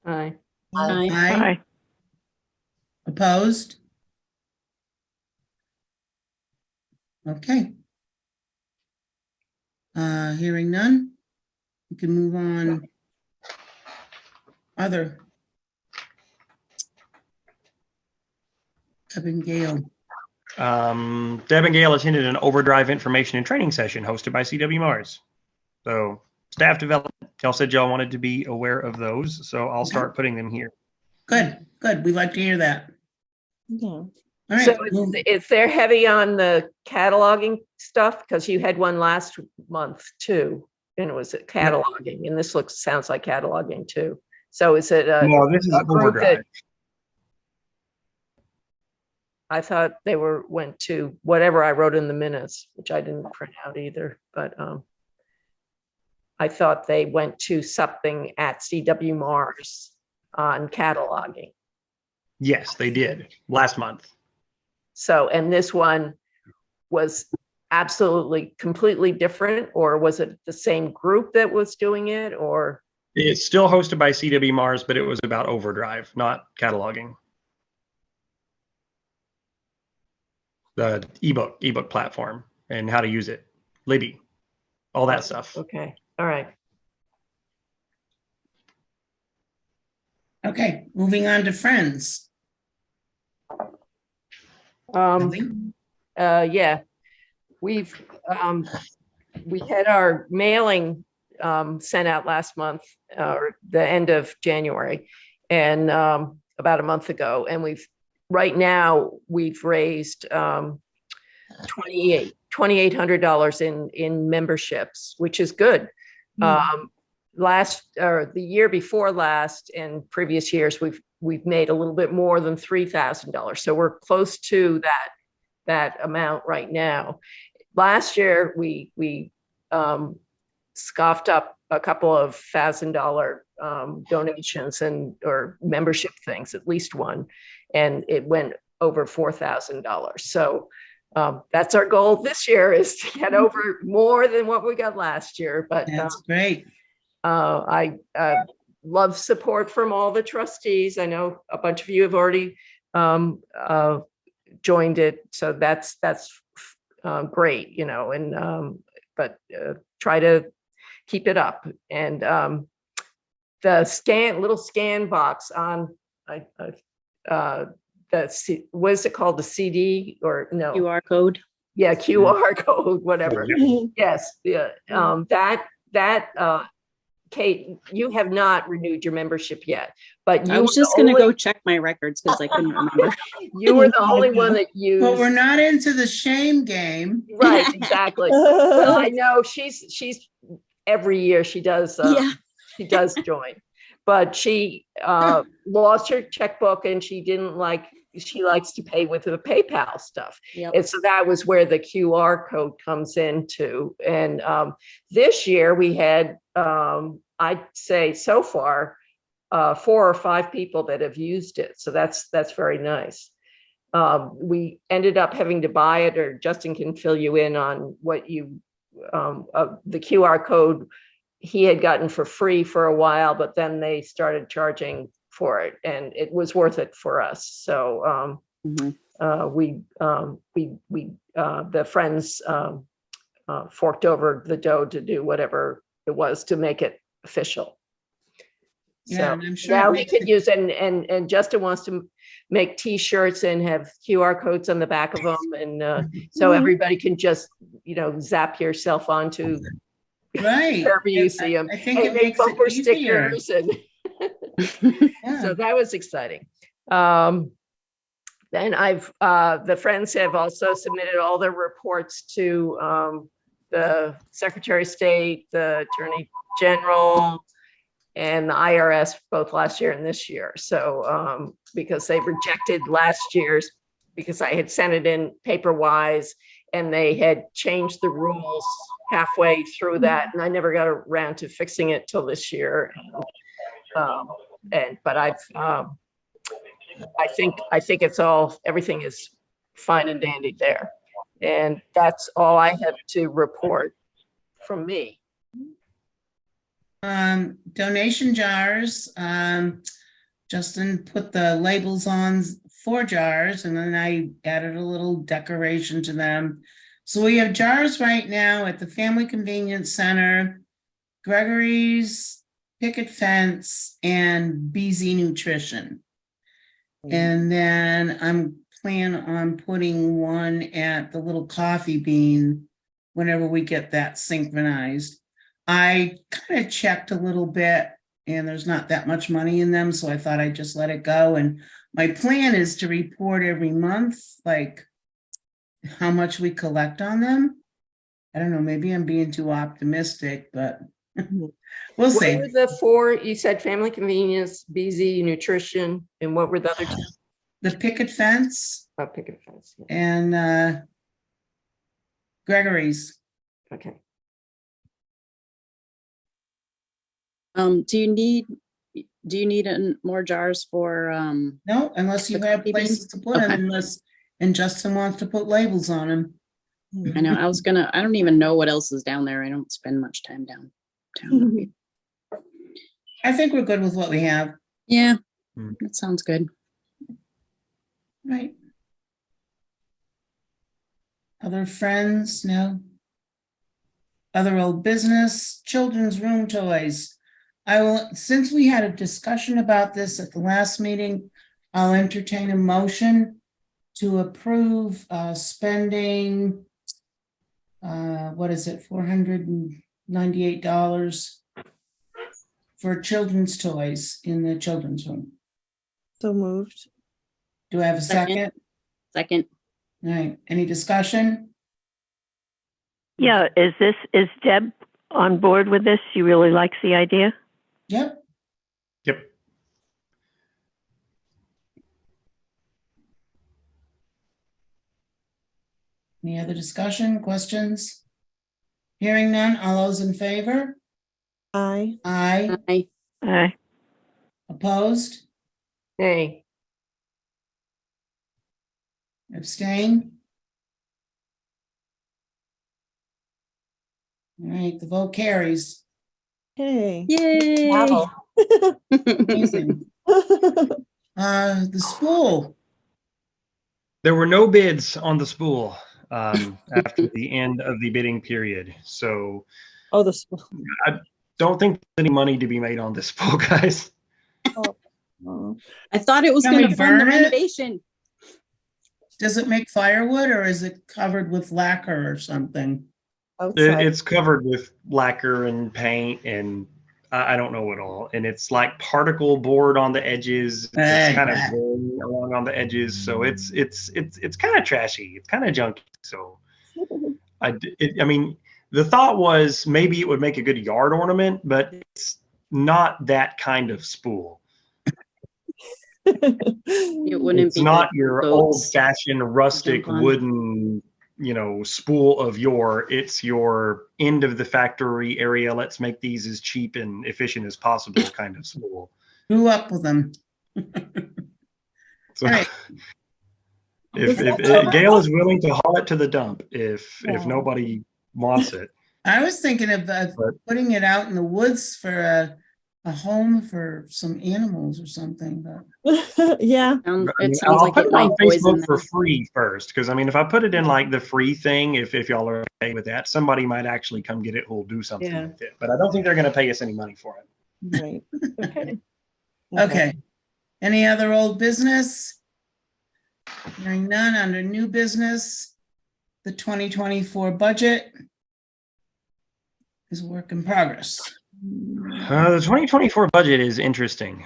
D: Aye.
G: Aye.
H: Aye.
C: Opposed? Okay. Hearing none, we can move on. Other. Deb and Gail.
A: Deb and Gail attended an overdrive information and training session hosted by CW Mars. So staff development, y'all said y'all wanted to be aware of those, so I'll start putting them here.
C: Good, good. We like to hear that.
E: Yeah.
C: All right.
D: So is they're heavy on the cataloging stuff? Because you had one last month too, and it was cataloging, and this sounds like cataloging too. So is it a
A: No, this is
D: group that
A: overdrive.
D: I thought they went to whatever I wrote in the minutes, which I didn't print out either, but I thought they went to something at CW Mars on cataloging.
A: Yes, they did last month.
D: So, and this one was absolutely completely different, or was it the same group that was doing it, or?
A: It's still hosted by CW Mars, but it was about overdrive, not cataloging. The ebook platform and how to use it, Libby, all that stuff.
D: Okay, all right.
C: Okay, moving on to Friends. Ellie?
D: Yeah, we had our mailing sent out last month, or the end of January, and about a month ago, and right now we've raised $2,800 in memberships, which is good. The year before last and previous years, we've made a little bit more than $3,000. So we're close to that amount right now. Last year, we scoffed up a couple of $1,000 donations or membership things, at least one, and it went over $4,000. So that's our goal this year, is to get over more than what we got last year. But
C: That's great.
D: I love support from all the trustees. I know a bunch of you have already joined it, so that's great, you know. And but try to keep it up. And the little scan box on what is it called? The CD or no?
G: QR code.
D: Yeah, QR code, whatever.
A: Yeah.
D: Yes, yeah. Kate, you have not renewed your membership yet, but
G: I was just going to go check my records because I couldn't remember.
D: You were the only one that used.
C: But we're not into the shame game.
D: Right, exactly. Well, I know she's every year she does. She does join, but she lost her checkbook and she likes to pay with the PayPal stuff.
G: Yep.
D: And so that was where the QR code comes into. And this year we had, I'd say so far, 4 or 5 people that have used it. So that's very nice. We ended up having to buy it, or Justin can fill you in on what the QR code he had gotten for free for a while, but then they started charging for it, and it was worth it for us. So the friends forked over the dough to do whatever it was to make it official.
C: Yeah,
D: so
C: and I'm sure
D: now
C: it
D: he
C: makes
D: could use, and Justin wants to make T-shirts and have QR codes on the back of them, and so everybody can just zap yourself onto
C: right.
D: wherever you see them.
C: I think
D: and
C: it
D: make
C: makes it
D: bumper
C: easier.
D: stickers and.
C: Yeah.
D: So that was exciting. Then the friends have also submitted all their reports to the Secretary of State, the Attorney General, and the IRS, both last year and this year. So because they rejected last year's, because I had sent it in paper-wise, and they had changed the rules halfway through that, and I never got around to fixing it till this year. But I think it's everything is fine and dandy there, and that's all I have to report from me.
C: Donation jars. Justin put the labels on 4 jars, and then I added a little decoration to them. So we have jars right now at the Family Convenience Center, Gregory's Picket Fence, and BZ Nutrition. And then I'm planning on putting one at the Little Coffee Bean whenever we get that synchronized. I kind of checked a little bit, and there's not that much money in them, so I thought I'd just let it go. And My plan is to report every month, like how much we collect on them. I don't know, maybe I'm being too optimistic, but we'll
D: What
C: see.
D: were the four? You said family convenience, BZ, nutrition, and what were the other two?
C: The picket fence
D: Oh, picket fence. Yeah.
C: and Gregory's.
D: Okay.
G: Do you need more jars for,
C: No, unless you
G: The
C: have
G: coffee
C: places
G: beans?
C: to put them,
G: Okay.
C: and Justin wants to put labels on them.
G: I know, I don't even know what else is down there. I don't spend much time downtown.
C: I think we're good with what we have,
G: Yeah,
A: Hmm.
G: that sounds good.
C: right? Other friends, no? Other old business, children's room toys. I will, since we had a discussion about this at the last meeting, I'll entertain a motion to approve spending, what is it, $498 for children's toys in the children's room.
E: So moved.
C: Do I have a second?
G: Second,
C: All right, any discussion?
H: Yeah, is Deb on board with this? She really likes the idea?
C: Yep.
A: Yep.
C: Any other discussion, questions? Hearing none, all those in favor?
E: Aye.
C: Aye.
G: I,
C: Opposed?
D: Hey,
C: Abstain? All right, the vote carries.
E: Hey.
G: yay.
B: Wow.
C: Amazing. The school,
A: There were no bids on the spool after the end of the bidding period. So
E: Oh, the school.
A: don't think there's any money to be made on this spool, guys.
E: Oh,
G: I thought it was
C: Can we
G: gonna fund the
C: burn it?
G: renovation.
C: does it make firewood or is it covered with lacquer or something?
E: outside.
A: It's covered with lacquer and paint and I don't know what all. And it's like particle board on the edges. It's kind of going along on the edges. So it's kind of trashy. It's kind of junky. So I mean, the thought was maybe it would make a good yard ornament, but it's not that kind of spool.
G: It wouldn't
A: It's
G: be
A: not
G: good
A: your
G: for goats.
A: old-fashioned rustic
G: jump on.
A: wooden, spool of yore. It's your end of the factory area. Let's make these as cheap and efficient as possible kind of spool.
C: Grew up with them.
A: So
C: All right.
A: if Gail is willing to haul it to the dump, if
E: Aw.
A: nobody wants it.
C: I was thinking of
A: But-
C: putting it out in the woods for a home for some animals or something, but
E: Yeah.
G: It sounds
A: I'll
G: like
A: put
G: it
A: it on
G: might poison
A: Facebook for
G: them.
A: free first, because I mean, if I put it in like the free thing, if y'all are okay with that, somebody might actually come get it who'll do something
D: Yeah.
A: with it. But I don't think they're going to pay us any money for it.
E: Right.
D: okay.
C: okay. Any other old business? Hearing none, under new business, the 2024 budget is a work in progress.
A: The 2024 budget is interesting.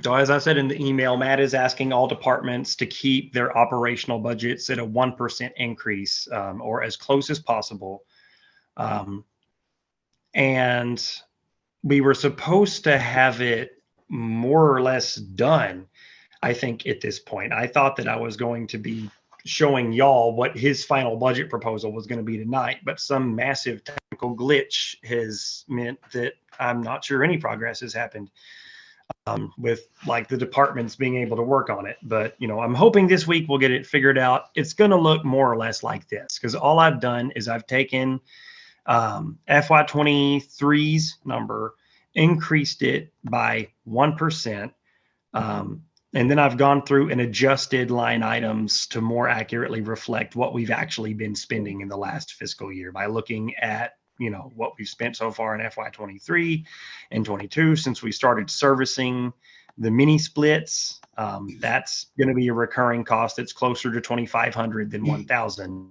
A: So as I said in the email, Matt is asking all departments to keep their operational budgets at a 1% increase or as close as possible. And we were supposed to have it more or less done, I think, at this point. I thought that I was going to be showing y'all what his final budget proposal was going to be tonight, but some massive technical glitch has meant that I'm not sure any progress has happened with like the departments being able to work on it. But I'm hoping this week we'll get it figured out. It's going to look more or less like this, because all I've done is I've taken FY23's number, increased it by 1%. And then I've gone through and adjusted line items to more accurately reflect what we've actually been spending in the last fiscal year by looking at, what we've spent so far in FY23 and 22 since we started servicing the mini splits. That's going to be a recurring cost. It's closer to 2,500 than 1,000.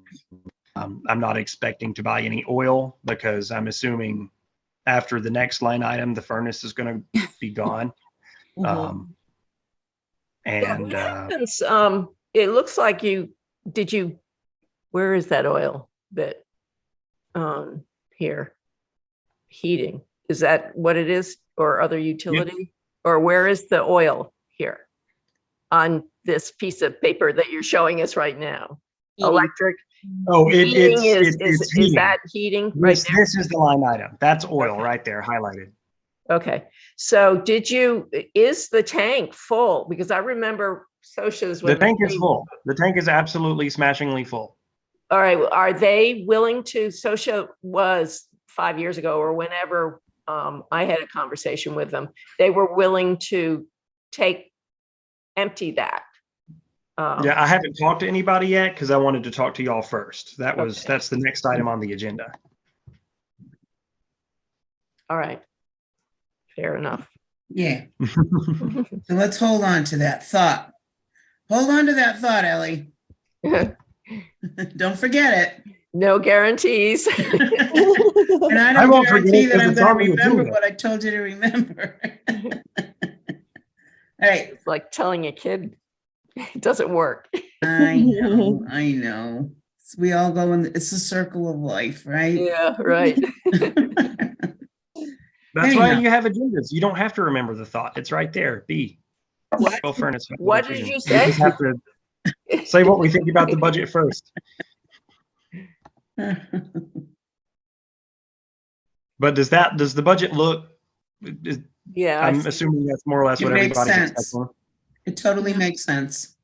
A: I'm not expecting to buy any oil because I'm assuming after the next line item, the furnace is going to be gone. And
D: Since, it looks like where is that oil bit? Here, heating, is that what it is, or other utility? Or where is the oil here on this piece of paper that you're showing us right now?
G: Heating.
D: Electric.
A: it's
D: Is
A: heating.
D: that heating right
A: This,
D: there?
A: this is the line item. That's oil
D: Okay.
A: right there, highlighted.
D: Okay, so is the tank full? Because I remember Socia's.
A: The tank is full. The tank is absolutely smashingly full.
D: All right, are they willing to, Socia was 5 years ago or whenever I had a conversation with them, they were willing to empty that.
A: Yeah, I haven't talked to anybody yet because I wanted to talk to y'all first.
D: Okay.
A: That's the next item on the agenda.
D: All right, fair enough.
C: Yeah, so let's hold on to that thought. Hold on to that thought, Ellie. Don't forget it.
D: No guarantees.
C: And I
A: I
C: don't
A: won't forget
C: guarantee
A: it
C: that
A: 'cause
C: I'm
A: it's
C: gonna
A: on the
C: remember
A: agenda.
C: what I told you to remember. All right,
D: It's like telling a kid it doesn't work.
C: I know. We all go in, it's a circle of life, right?
D: Yeah, right.
A: That's why
C: Anyhow.
A: you have agendas. You don't have to remember the thought. It's right there. B.
D: What?
A: Oil furnace.
D: What did
A: decision.
D: you say?
A: We just have to say what we think about the budget first. But does the budget look?
D: Yeah, I
A: I'm
D: see.
A: assuming that's more or less
C: It
A: what
C: makes
A: everybody's
C: sense.
A: expecting.
C: It totally makes sense.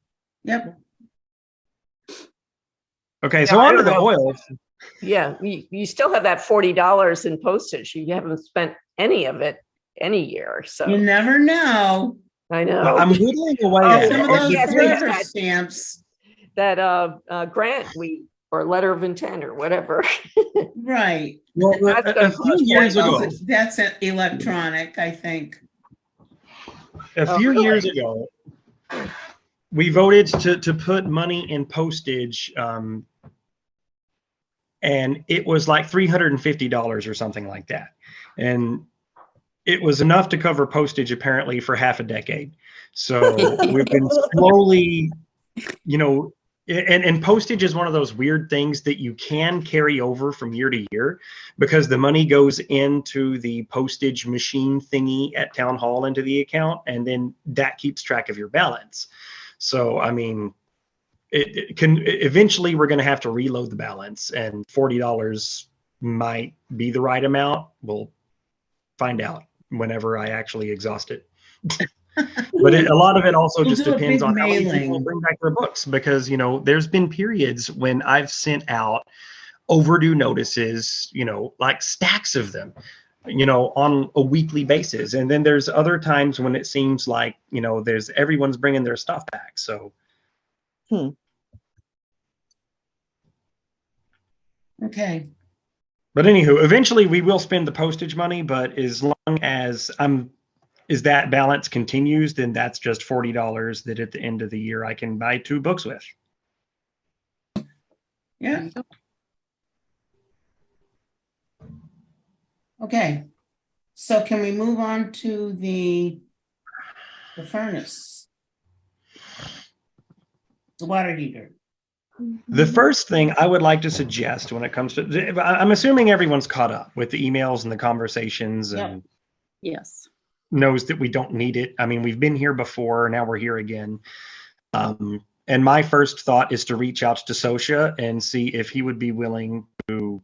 C: Yep.
A: Okay, so
D: I
A: on to
D: don't
A: the
D: know.
A: oil.
D: Yeah, you still have that $40 in postage. You haven't spent any of it any year,
C: You
D: so
C: never know.
D: I know.
A: Well, I'm whittling away
D: Oh,
A: at
C: Some
A: it.
C: of those
D: yes,
C: forever
D: that-
C: stamps,
D: that grant or letter of intent or whatever.
C: right.
A: Well,
D: That's
A: a
D: gonna
A: few
D: cost
A: years
D: $40.
A: ago,
C: That's electronic, I think.
A: a
D: Oh,
A: few
D: really?
A: years ago, we voted to put money in postage, and it was like $350 or something like that, and it was enough to cover postage apparently for half a decade. So we've been slowly, and postage is one of those weird things that you can carry over from year to year because the money goes into the postage machine thingy at town hall into the account, and then that keeps track of your balance. So, I mean, it can eventually we're going to have to reload the balance, and $40 might be the right amount. We'll find out whenever I actually exhaust it. But a lot of it also
C: We'll
A: just
C: do a
A: depends
C: big
A: on how many people
C: mailing.
A: bring back their books, because there's been periods when I've sent out overdue notices, like stacks of them, on a weekly basis, and then there's other times when it seems like there's everyone's bringing their stuff back. So
C: Okay,
A: but anywho, eventually we will spend the postage money, but as long as that balance continues, then that's just $40 that at the end of the year I can buy 2 books with.
C: yeah. Okay, so can we move on to the furnace? The water heater.
A: The first thing I would like to suggest when it comes to, I'm assuming everyone's caught up with the emails and the conversations and
G: Yes.
A: knows that we don't need it. I mean, we've been here before, now we're here again. And my first thought is to reach out to Socia and see if he would be willing to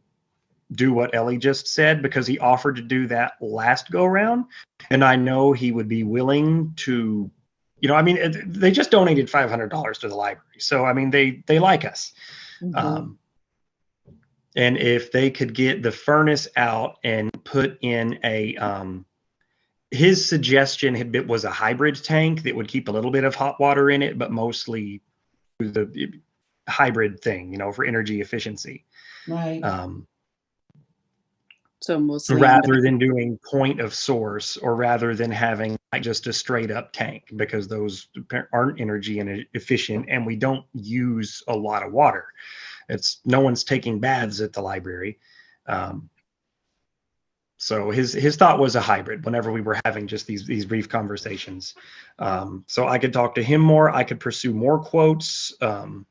A: do what Ellie just said, because he offered to do that last go round. And I know he would be willing to, they just donated $500 to the library. So, I mean, they like us. And if they could get the furnace out and put in his suggestion was a hybrid tank that would keep a little bit of hot water in it, but mostly the hybrid thing, for energy efficiency.
C: Right.
G: So mostly
A: Rather than doing point of source, or rather than having like just a straight up tank, because those aren't energy efficient and we don't use a lot of water. No one's taking baths at the library. So his thought was a hybrid whenever we were having just these brief conversations. So I could talk to him more. I could pursue more quotes. And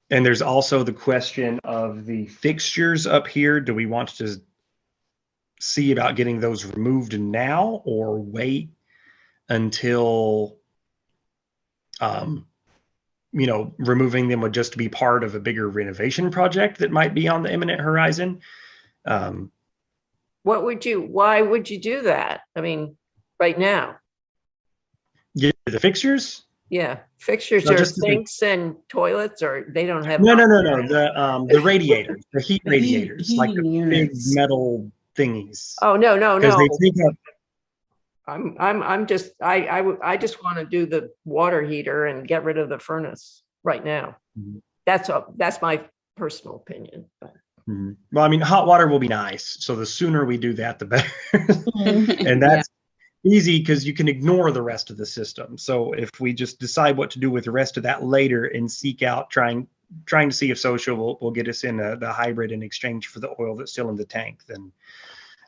A: there's also the question of the fixtures up here. Do we want to see about getting those removed now or wait until, removing them would just be part of a bigger renovation project that might be on the imminent horizon?
D: Why would you do that? I mean, right now,
A: Yeah, the fixtures?
D: yeah, fixtures
A: No,
D: are
A: just the-
D: sinks and toilets, or they don't have.
A: No. The radiators, the heat
C: The heat-
A: radiators, like the
C: heating
A: big
C: units.
A: metal thingies.
D: Oh, no,
A: Because they take up.
D: I'm just, I just want to do the water heater and get rid of the furnace right now.
A: Mhm.
D: That's my personal opinion. But
A: Mhm. Well, I mean, hot water will be nice. So the sooner we do that, the better. And that's easy because you can ignore the rest of the system. So if we just decide what to do with the rest of that later and seek out trying to see if social will get us in the hybrid in exchange for the oil that's still in the tank, then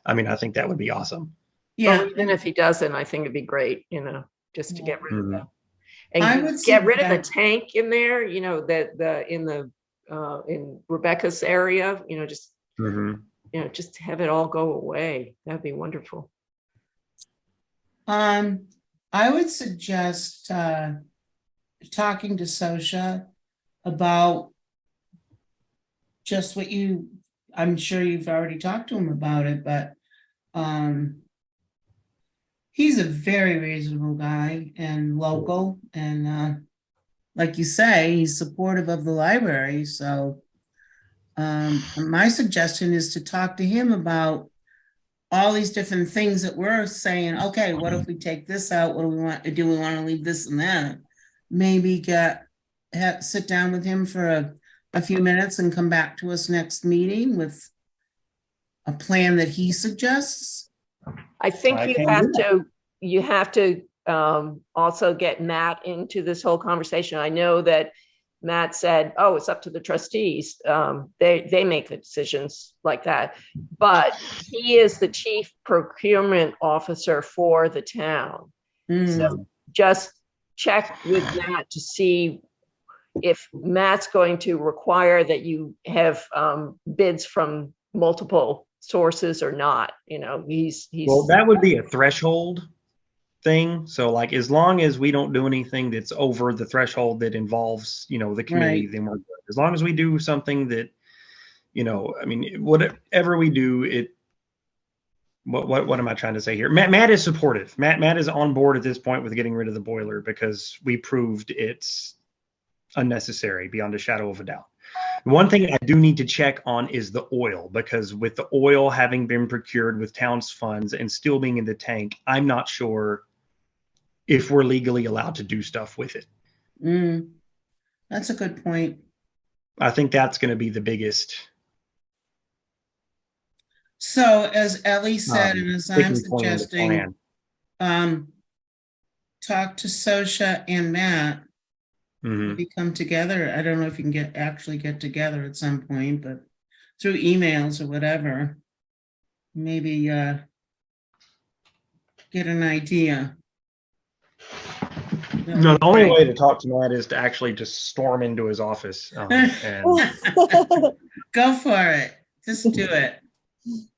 A: I mean, I think that would be awesome.
C: Yeah,
D: well, even if he doesn't, I think it'd be great, just to get rid of
A: Mhm.
D: that.
C: I
D: And
C: would
D: get rid of the
C: suggest-
D: tank in there, in Rebecca's area, just just have it all go away. That'd be wonderful.
C: I would suggest talking to Sosha about just what I'm sure you've already talked to him about it, but he's a very reasonable guy and local, and like you say, he's supportive of the library. So my suggestion is to talk to him about all these different things that we're saying. Okay, what if we take this out? What do we want to do? We want to leave this and that. Maybe sit down with him for a few minutes and come back to us next meeting with a plan that he suggests.
D: I think
A: I
D: you
A: can
D: have
A: do that.
D: to, also get Matt into this whole conversation. I know that Matt said, oh, it's up to the trustees. They make the decisions like that. But he is the chief procurement officer for the town. So just check with Matt to see if Matt's going to require that you have bids from multiple sources or not. He's
A: Well, that would be a threshold thing. So like, as long as we don't do anything that's over the threshold that involves, the community,
C: Right.
A: then we're good. As long as we do something that, I mean, whatever we do, what am I trying to say here? Matt is supportive. Matt is on board at this point with getting rid of the boiler because we proved it's unnecessary beyond a shadow of a doubt. One thing I do need to check on is the oil, because with the oil having been procured with town's funds and still being in the tank, I'm not sure if we're legally allowed to do stuff with it.
C: That's a good point.
A: I think that's going to be the biggest
C: So as Ellie said, and as I'm
A: sticking point in the
C: suggesting,
A: plan.
C: talk to Sosha and Matt.
A: Mhm.
C: Maybe come together. I don't know if you can actually get together at some point, but through emails or whatever, maybe get an idea.
A: No, the only way to talk to Matt is to actually just storm into his office and
C: Go for it. Just do it.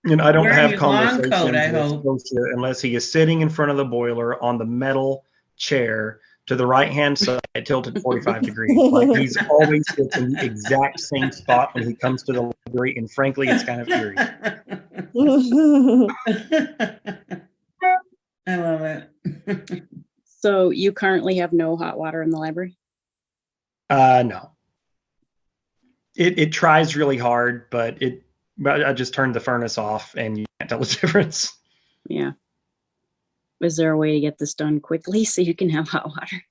A: I don't
C: Wearing
A: have
C: your long
A: conversations
C: coat, I
A: with
C: hope.
A: Scotia unless he is sitting in front of the boiler on the metal chair to the right-hand side, tilted 45 degrees. Like, he's always sits in the exact same spot when he comes to the library, and frankly, it's kind of eerie.
C: I love it.
G: So you currently have no hot water in the library?
A: No. It tries really hard, but I just turned the furnace off, and you can't tell the difference.
G: Yeah. Is there a way to get this done quickly so you can have hot water?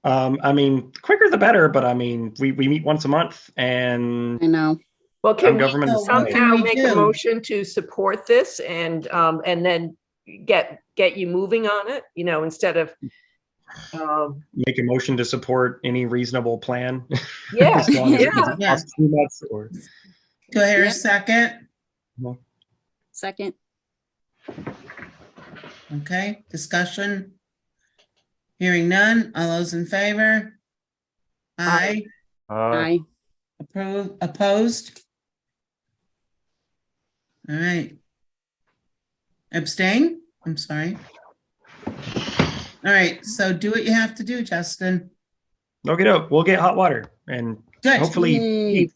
A: I mean, quicker the better, but I mean, we meet once a month, and
G: I know.
D: Well, can we
A: government
C: So what can
D: somehow
C: we
D: make a
C: do?
D: motion to support this and then get you moving on it, instead of
A: make a motion to support any reasonable plan.
D: Yeah,
A: As long as it
D: yeah.
A: doesn't cost too much or.
C: Do I hear
G: Yeah.
C: a second?
G: Second.
C: Okay, discussion? Hearing none, all those in favor? Aye.
G: Aye.
C: Opposed? All right. Abstain? I'm sorry. All right, so do what you have to do, Justin.
A: Okay, doke. We'll get hot water and
C: Good.
A: hopefully.
G: Yay.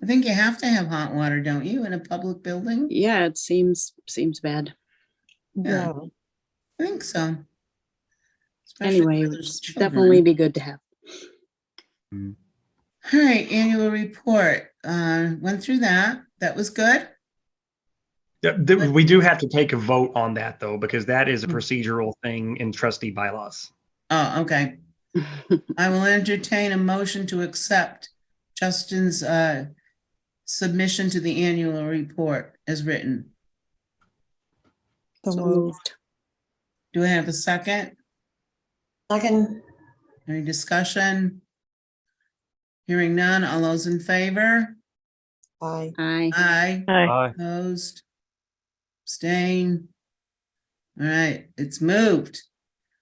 C: I think you have to have hot water, don't you, in a public building?
G: Yeah, it seems bad.
C: Yeah.
E: Yeah.
C: I think so. Especially
G: Anyway,
C: for
G: it
C: those
G: would definitely
C: children.
G: be good to have.
C: All right, annual report. Went through that. That was good.
A: We do have to take a vote on that though, because that is a
C: Hmm.
A: procedural thing in trustee bylaws.
C: Oh, okay. I will entertain a motion to accept Justin's submission to the annual report as written.
E: So
G: So
E: moved.
G: moved.
C: Do I have a second?
F: Second.
C: Any discussion? Hearing none, all those in favor?
E: Aye.
G: Aye.
C: Aye.
H: Aye.
C: Opposed? Abstain? All right, it's moved.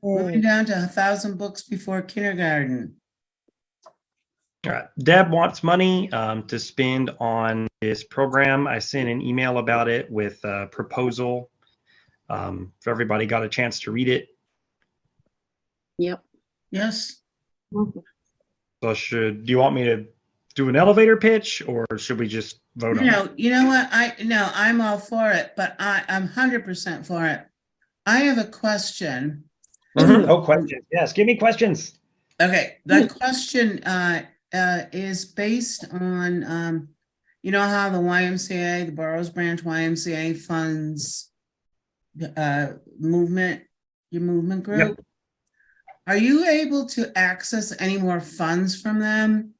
C: Moving
E: Yay.
C: down to 1,000 books before kindergarten.
A: All right. Deb wants money to spend on this program. I sent an email about it with a proposal. If everybody got a chance to read it.
G: Yep.
C: Yes?
A: So do you want me to do an elevator pitch or should we just vote on it?
C: You know what? I'm all for it, but I'm 100% for it. I have a question.
A: Oh, questions. Yes, give me questions.
C: Okay, the question is based on you know how the YMCA, the Burroughs Branch YMCA funds movement, your movement group. Are you able to access any more funds from them?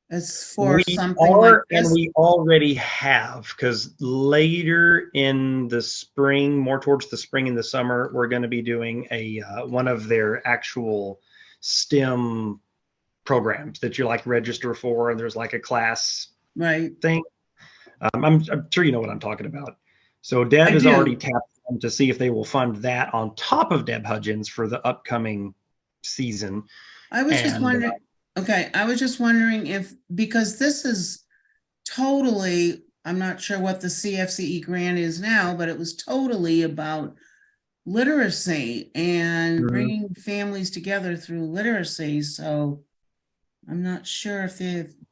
C: As for something like this?
A: And we already have, because later in the spring, more towards the spring and the summer, we're going to be doing a one of their actual STEM programs that you like register for, and there's like a class
C: Right.
A: thing. I'm sure you know what I'm talking about. So Deb
C: I
A: has
C: do.
A: already tapped them to see if they will fund that on top of Deb Hudgens for the upcoming season.
C: I was just
A: And,
C: wondering, okay, I was just wondering if, because this is totally, I'm not sure what the CFCE grant is now, but it was totally about literacy and
A: Mhm.
C: bringing families together through literacy. So I'm not sure if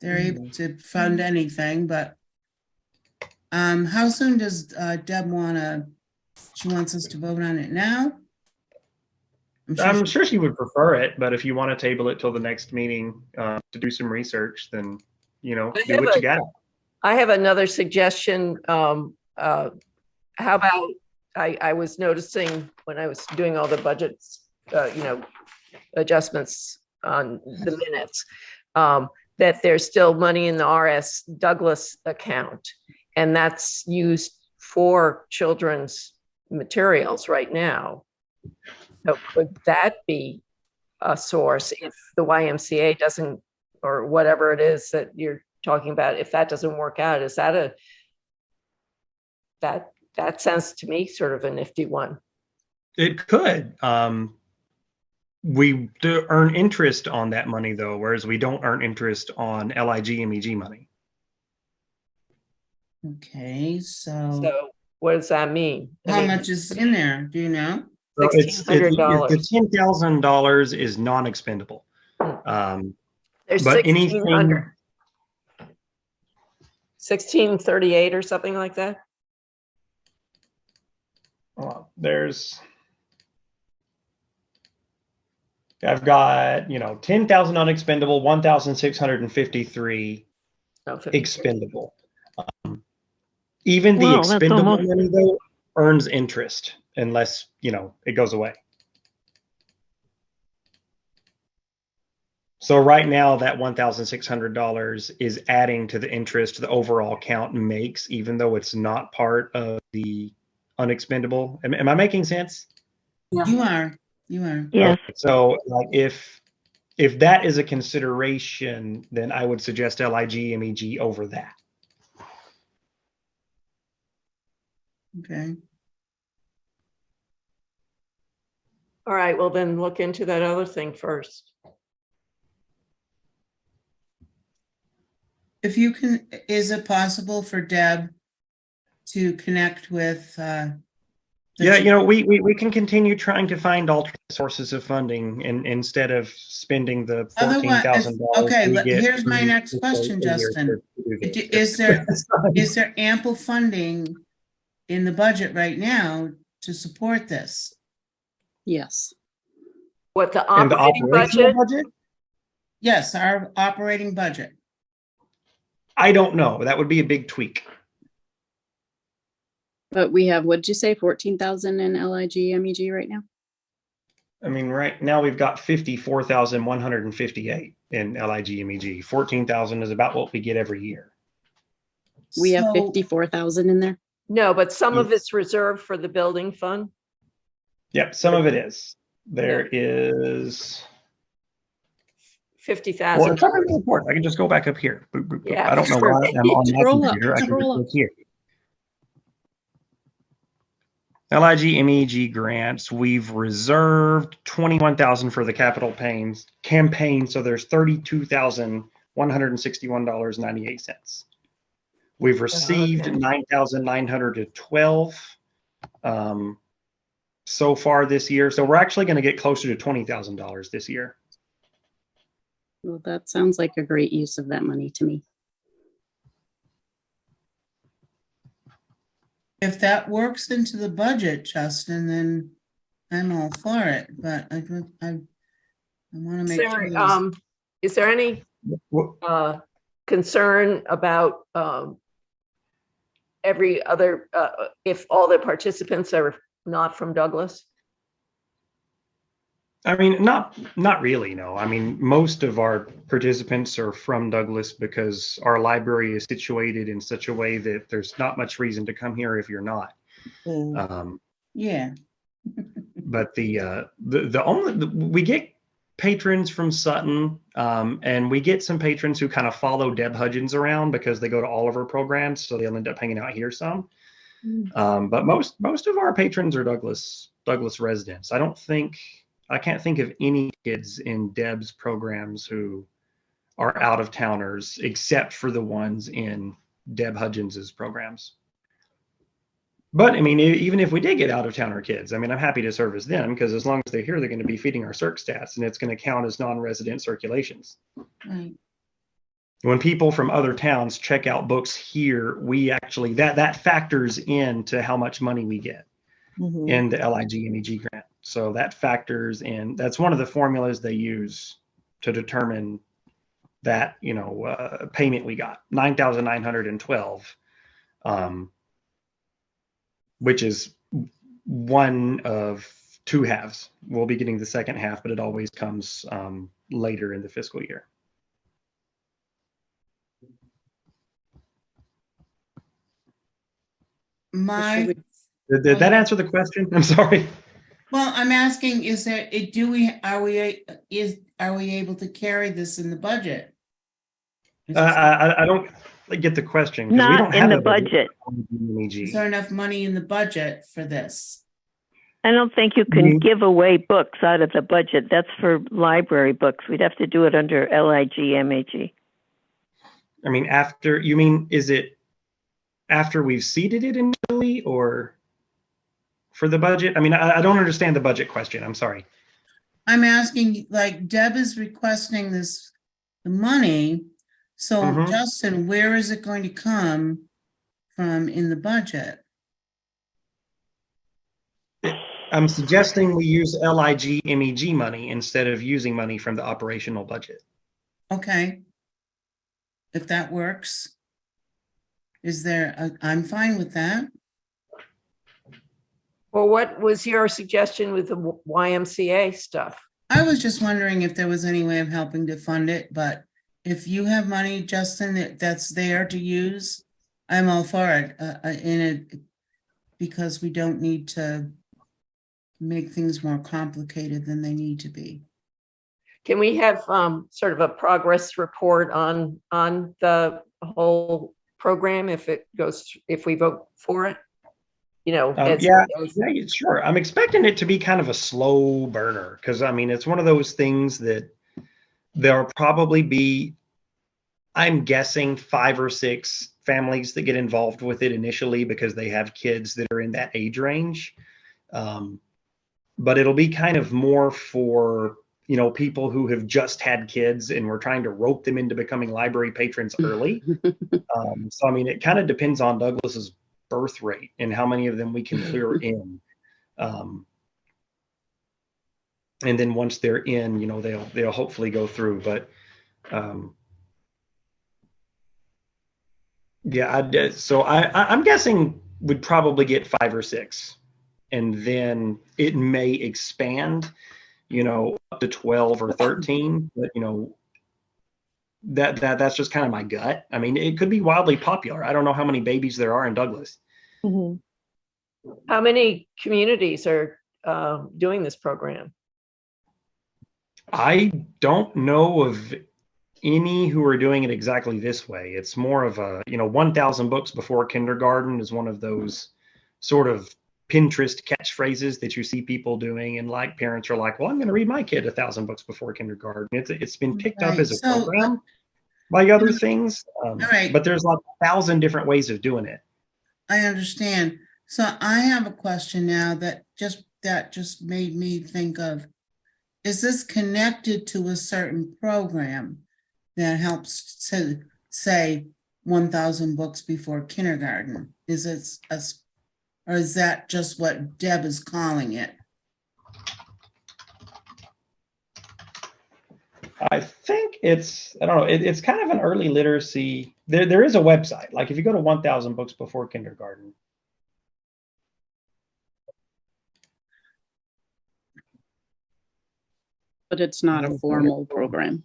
C: they're able to fund anything, but how soon does Deb she wants us to vote on it now?
A: I'm sure she would prefer it, but if you want to table it till the next meeting to do some research, then, do what you got.
D: I have another suggestion. How about, I was noticing when I was doing all the budgets, adjustments on the minutes, that there's still money in the RS Douglas account, and that's used for children's materials right now. So could that be a source if the YMCA doesn't, or whatever it is that you're talking about, if that doesn't work out? Is that that sounds to me sort of a nifty one.
A: It could. We do earn interest on that money though, whereas we don't earn interest on LIG MEG money.
C: Okay, so
D: So what does that mean? I
C: how
D: mean,
C: much is in there? Do you know?
A: So
D: $1,600.
A: the $10,000 is non-expendable.
D: There's
A: But
D: 1,600, 1,638 or something like that.
A: I've got 10,000 unexpendable, 1,653
D: No, 50.
A: expendable. Even the
H: Wow, that's
A: expendable
H: almost-
A: money though earns interest unless it goes away. So right now that $1,600 is adding to the interest the overall count makes, even though it's not part of the unexpendable. Am I making sense?
C: You are.
H: Yes.
A: Okay, so like if that is a consideration, then I would suggest LIG MEG over that.
C: Okay,
D: All right, well then look into that other thing first.
C: if you can, is it possible for Deb to connect with, the
A: Yeah, you know, we can continue trying to find alternate sources of funding and instead of spending the
C: Otherwise,
A: $14,000
C: okay,
A: we get
C: here's my
A: from
C: next
A: the
C: question,
A: state a year
C: Justin.
A: to do this.
C: Is there ample funding in the budget right now to support this?
G: Yes.
D: What, the
A: In the
D: operating
A: operational
D: budget?
A: budget?
C: Yes, our operating budget.
A: I don't know. That would be a big tweak.
G: But we have, what'd you say, 14,000 in LIG MEG right now?
A: I mean, right now we've got 54,158 in LIG MEG. 14,000 is about what we get every year.
G: We have
C: So-
G: 54,000 in there.
D: No, but some of it's reserved for the building fund.
A: Yep, some of it is. There is. Well,
D: 50,000.
A: it's not in the report. I can just go back up here. Boop, boop, boop.
D: Yeah,
A: I don't know
G: sure.
A: why I'm on my
G: Scroll up,
A: computer. I can just
G: scroll
A: click here. LIG MEG grants, we've reserved 21,000 for the capital pains campaign, so there's $32,161.98. We've received
D: Okay.
A: 9,912 so far this year, so we're actually going to get closer to $20,000 this year.
G: Well, that sounds like a great use of that money to me.
C: If that works into the budget, Justin, then I'm all for it, but I want to
D: Is
C: make sure.
D: there,
C: there's-
D: is there any concern about every other, if all the participants are not from Douglas?
A: I mean, not really, no. I mean, most of our participants are from Douglas because our library is situated in such a way that there's not much reason to come here if you're not.
E: Mm.
C: Yeah,
A: But the only we get patrons from Sutton, and we get some patrons who kind of follow Deb Hudgens around because they go to all of her programs, so they'll end up hanging out here some. But most of our patrons are Douglas residents. I can't think of any kids in Deb's programs who are out of towners except for the ones in Deb Hudgens's programs. But I mean, even if we did get out of towner kids, I mean, I'm happy to service them because as long as they're here, they're going to be feeding our circ stats and it's going to count as non-resident circulations.
C: right.
A: When people from other towns check out books here, we actually, that factors into how much money we get
E: Mhm.
A: in the LIG MEG grant. So that factors in, that's one of the formulas they use to determine that, payment we got, 9,912, which is one of two halves. We'll be getting the second half, but it always comes later in the fiscal year.
C: My,
A: Did that answer the question? I'm sorry.
C: well, I'm asking, is there, are we able to carry this in the budget?
A: I don't get the question. 'Cause we
H: Not
A: don't
H: in
A: have
H: the
A: a
H: budget.
C: Is there enough money in the budget for this?
H: I don't think you can give away books out of the budget. That's for library books. We'd have to do it under LIG MAG.
A: I mean, is it after we've seeded it initially or for the budget? I mean, I don't understand the budget question. I'm sorry.
C: I'm asking, like Deb is requesting the money. So
A: Mhm.
C: Justin, where is it going to come from in the budget?
A: I'm suggesting we use LIG MEG money instead of using money from the operational budget.
C: Okay. If that works. I'm fine with that.
D: Well, what was your suggestion with the YMCA stuff?
C: I was just wondering if there was any way of helping to fund it, but if you have money, Justin, that's there to use, I'm all for it, because we don't need to make things more complicated than they need to be.
D: Can we have sort of a progress report on the whole program if we vote for it?
A: Yeah, sure. I'm expecting it to be kind of a slow burner because I mean, it's one of those things that there'll probably be, I'm guessing, 5 or 6 families that get involved with it initially because they have kids that are in that age range. But it'll be kind of more for, people who have just had kids and we're trying to rope them into becoming library patrons early. So, I mean, it kind of depends on Douglas's birth rate and how many of them we can clear in. And then once they're in, they'll hopefully go through. But yeah, I'm guessing we'd probably get 5 or 6, and then it may expand, up to 12 or 13. But that's just kind of my gut. I mean, it could be wildly popular. I don't know how many babies there are in Douglas.
E: Mhm.
D: How many communities are doing this program?
A: I don't know of any who are doing it exactly this way. It's more of a, 1,000 books before kindergarten is one of those sort of Pinterest catchphrases that you see people doing, and like parents are like, well, I'm going to read my kid 1,000 books before kindergarten. It's been picked up
C: Right.
A: as a
C: So,
A: program by other things,
C: right.
A: but there's like 1,000 different ways of doing it.
C: I understand. So I have a question now that just made me think of, is this connected to a certain program that helps to say 1,000 books before kindergarten? Is it or is that just what Deb is calling it?
A: I think I don't know, it's kind of an early literacy. There is a website. Like if you go to 1,000 books before kindergarten.
G: But it's not a formal program.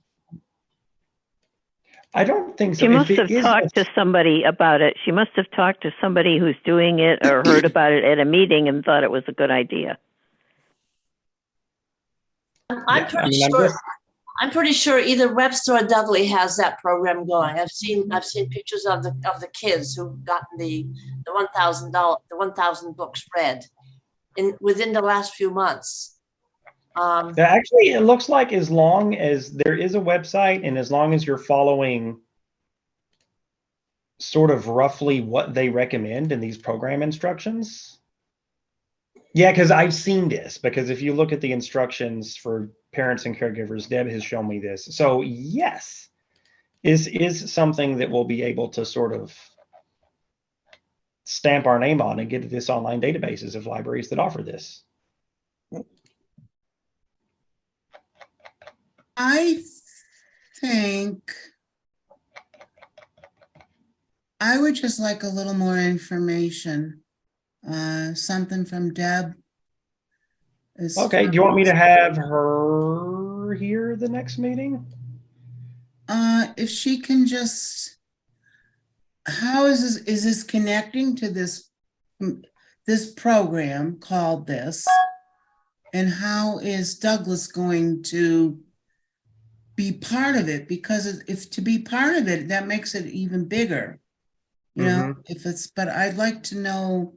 A: I don't think so.
H: She must have talked to somebody about it. She must have talked to somebody who's doing it or heard about it at a meeting and thought it was a good idea.
F: I'm pretty sure either Webster or Dudley has that program going. I've seen pictures of the kids who've gotten the $1,000 books read within the last few months.
A: Actually, it looks like as long as there is a website and as long as you're following sort of roughly what they recommend in these program instructions. Yeah, because I've seen this, because if you look at the instructions for parents and caregivers, Deb has shown me this. So yes, is something that we'll be able to sort of stamp our name on and get to this online databases of libraries that offer this.
C: I think I would just like a little more information, something from Deb.
A: Okay, do you want me to have her here the next meeting?
C: If she can just, how is this connecting to this program called this? And how is Douglas going to be part of it? Because if to be part of it, that makes it even bigger. But I'd like to know.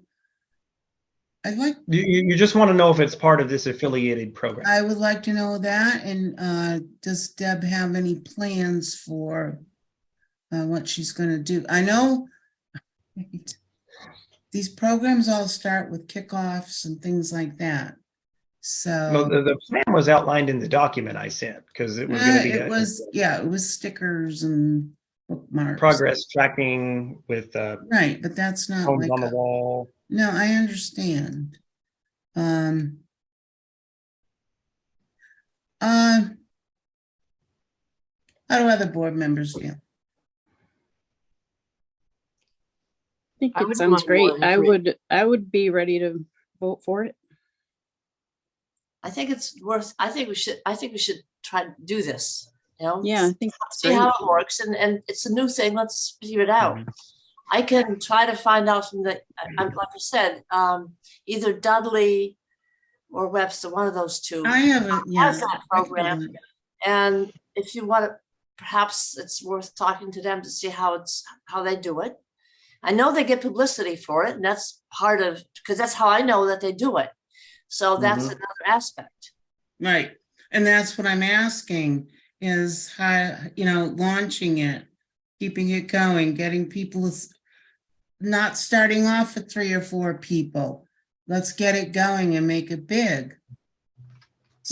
A: You just want to know if it's part of this affiliated program.
C: I would like to know that. And does Deb have any plans for what she's going to do? I know these programs all start with kickoffs and things like that. So
A: no, the plan was outlined in the document I sent, because it was going to be
C: it was stickers and bookmarks,
A: progress tracking with
C: right, but that's not
A: homes
C: like
A: on the wall.
C: No, I understand. How do other board members feel?
G: I think it sounds great. I would be ready to vote for it.
F: I think we should try to do this.
G: Yeah, I think that's
F: see how it works, and it's a new thing. Let's figure it out. I can try to find out from like I said, either Dudley or Webster, one of those two.
C: I have
F: that program, and if you want to, perhaps it's worth talking to them to see how they do it. I know they get publicity for it, and that's part of, because that's how I know that they do it. So that's
A: Mhm.
F: another aspect.
C: Right. And that's what I'm asking is how, launching it, keeping it going, getting people not starting off with 3 or 4 people. Let's get it going and make it big.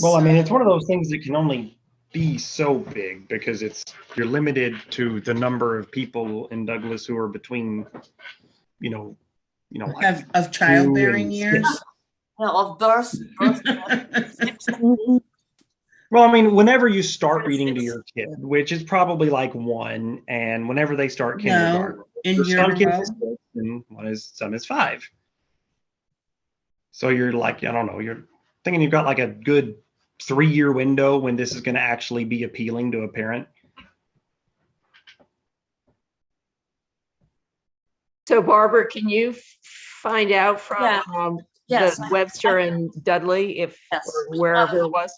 A: Well, I mean, it's one of
C: So-
A: those things that can only be so big because you're limited to the number of people in Douglas who are between, like
C: of
A: 2
C: childbearing
A: and 6.
C: years.
F: Of birth.
E: Mhm.
A: Well, I mean, whenever you start
F: Six.
A: reading to your kid, which is probably like 1, and whenever they start kindergarten,
C: No, in
A: for some kids
C: utero.
A: it's 6, and some is 5. So you're like, I don't know, you're thinking you've got like a good 3-year window when this is going to actually be appealing to a parent.
D: So Barbara, can you find out from
F: Yeah. Yes,
D: the Webster and Dudley, if
F: Yes.
D: or wherever it was,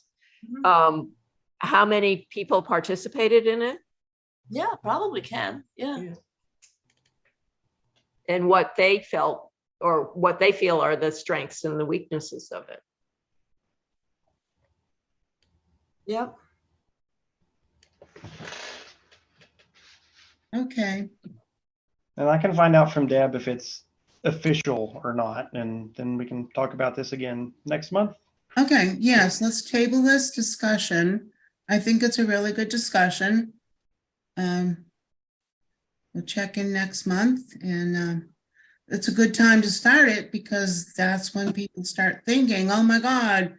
F: Mhm.
D: how many people participated in it
F: Yeah, probably can. Yeah.
D: and what they felt or what they feel are the strengths and the weaknesses of it?
F: Yep.
C: Okay.
A: And I can find out from Deb if it's official or not, and then we can talk about this again next month.
C: Okay, yes, let's table this discussion. I think it's a really good discussion. We'll check in next month, and it's a good time to start it because that's when people start thinking, oh my God,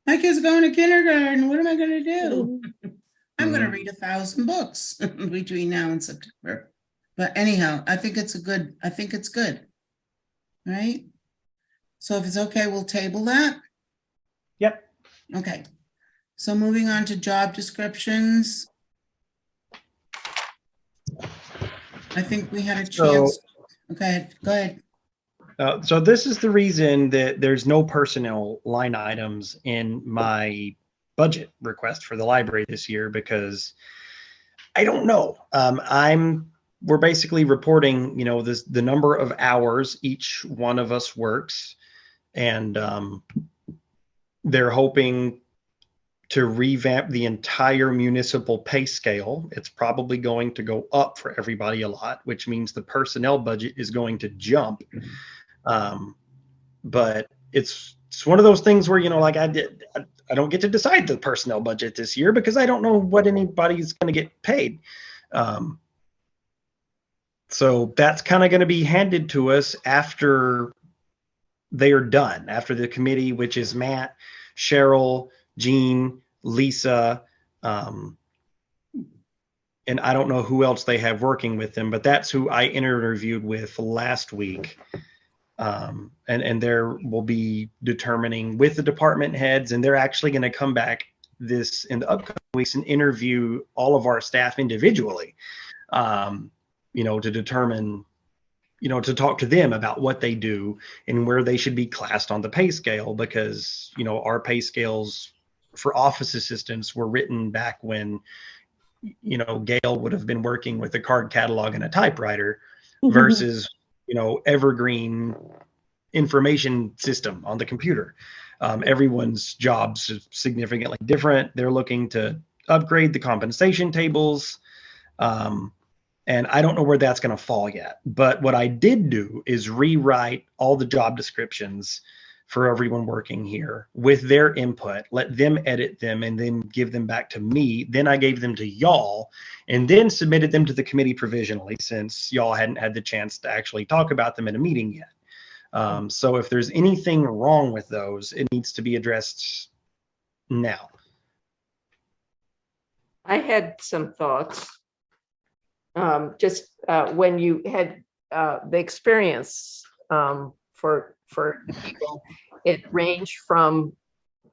C: my kid's going to kindergarten. What am I going to do? I'm going to read 1,000 books between now and September. But anyhow, I think it's good. Right? So if it's okay, we'll table that.
A: Yep.
C: Okay. So moving on to job descriptions. I think we had a chance. Okay, go ahead.
A: So this is the reason that there's no personnel line items in my budget request for the library this year, because I don't know. We're basically reporting, the number of hours each one of us works, and they're hoping to revamp the entire municipal pay scale. It's probably going to go up for everybody a lot, which means the personnel budget is going to jump. But it's one of those things where, like I don't get to decide the personnel budget this year because I don't know what anybody's going to get paid. So that's kind of going to be handed to us after they are done, after the committee, which is Matt, Cheryl, Jean, Lisa, and I don't know who else they have working with them, but that's who I interviewed with last week. And there will be determining with the department heads, and they're actually going to come back in the upcoming weeks and interview all of our staff individually, to determine, to talk to them about what they do and where they should be classed on the pay scale, because, our pay scales for office assistants were written back when, Gail would have been working with a card catalog and a typewriter versus, evergreen information system on the computer. Everyone's jobs is significantly different. They're looking to upgrade the compensation tables. And I don't know where that's going to fall yet. But what I did do is rewrite all the job descriptions for everyone working here with their input, let them edit them, and then give them back to me. Then I gave them to y'all and then submitted them to the committee provisionally, since y'all hadn't had the chance to actually talk about them in a meeting yet. So if there's anything wrong with those, it needs to be addressed now.
D: I had some thoughts. When you had the experience for the people, it ranged from,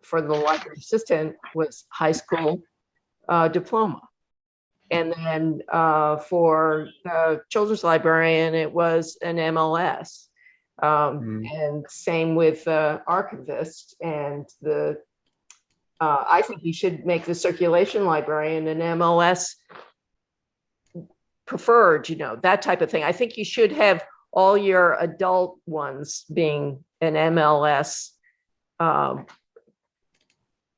D: for the library assistant, was high school diploma. And then for the children's librarian, it was an MLS. And same with archivist, and I think you should make the circulation librarian an MLS preferred, that type of thing. I think you should have all your adult ones being an MLS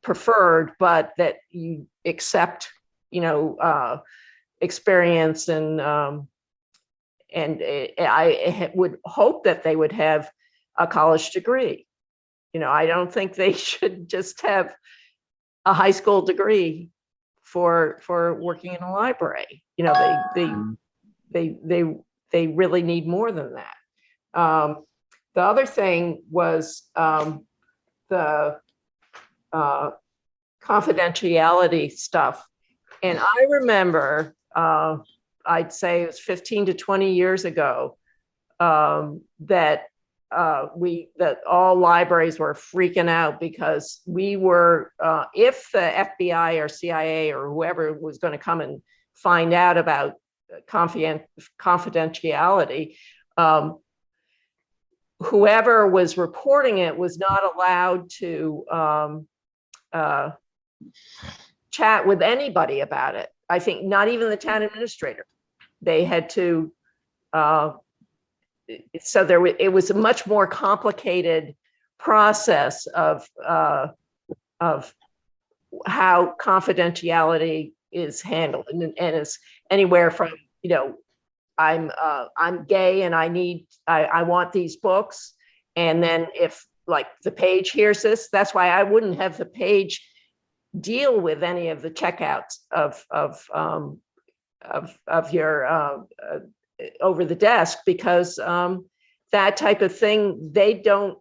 D: preferred, but that you accept, experience and I would hope that they would have a college degree. I don't think they should just have a high school degree for working in a library. They really need more than that. The other thing was the confidentiality stuff. And I remember, I'd say it was 15 to 20 years ago, that all libraries were freaking out because we were, if the FBI or CIA or whoever was going to come and find out about confidentiality, whoever was reporting it was not allowed to chat with anybody about it. I think not even the town administrator. They had to, it was a much more complicated process of how confidentiality is handled, and it's anywhere from, I'm gay and I want these books, and then if like the page hears this, that's why I wouldn't have the page deal with any of the checkouts of your over the desk, because that type of thing they don't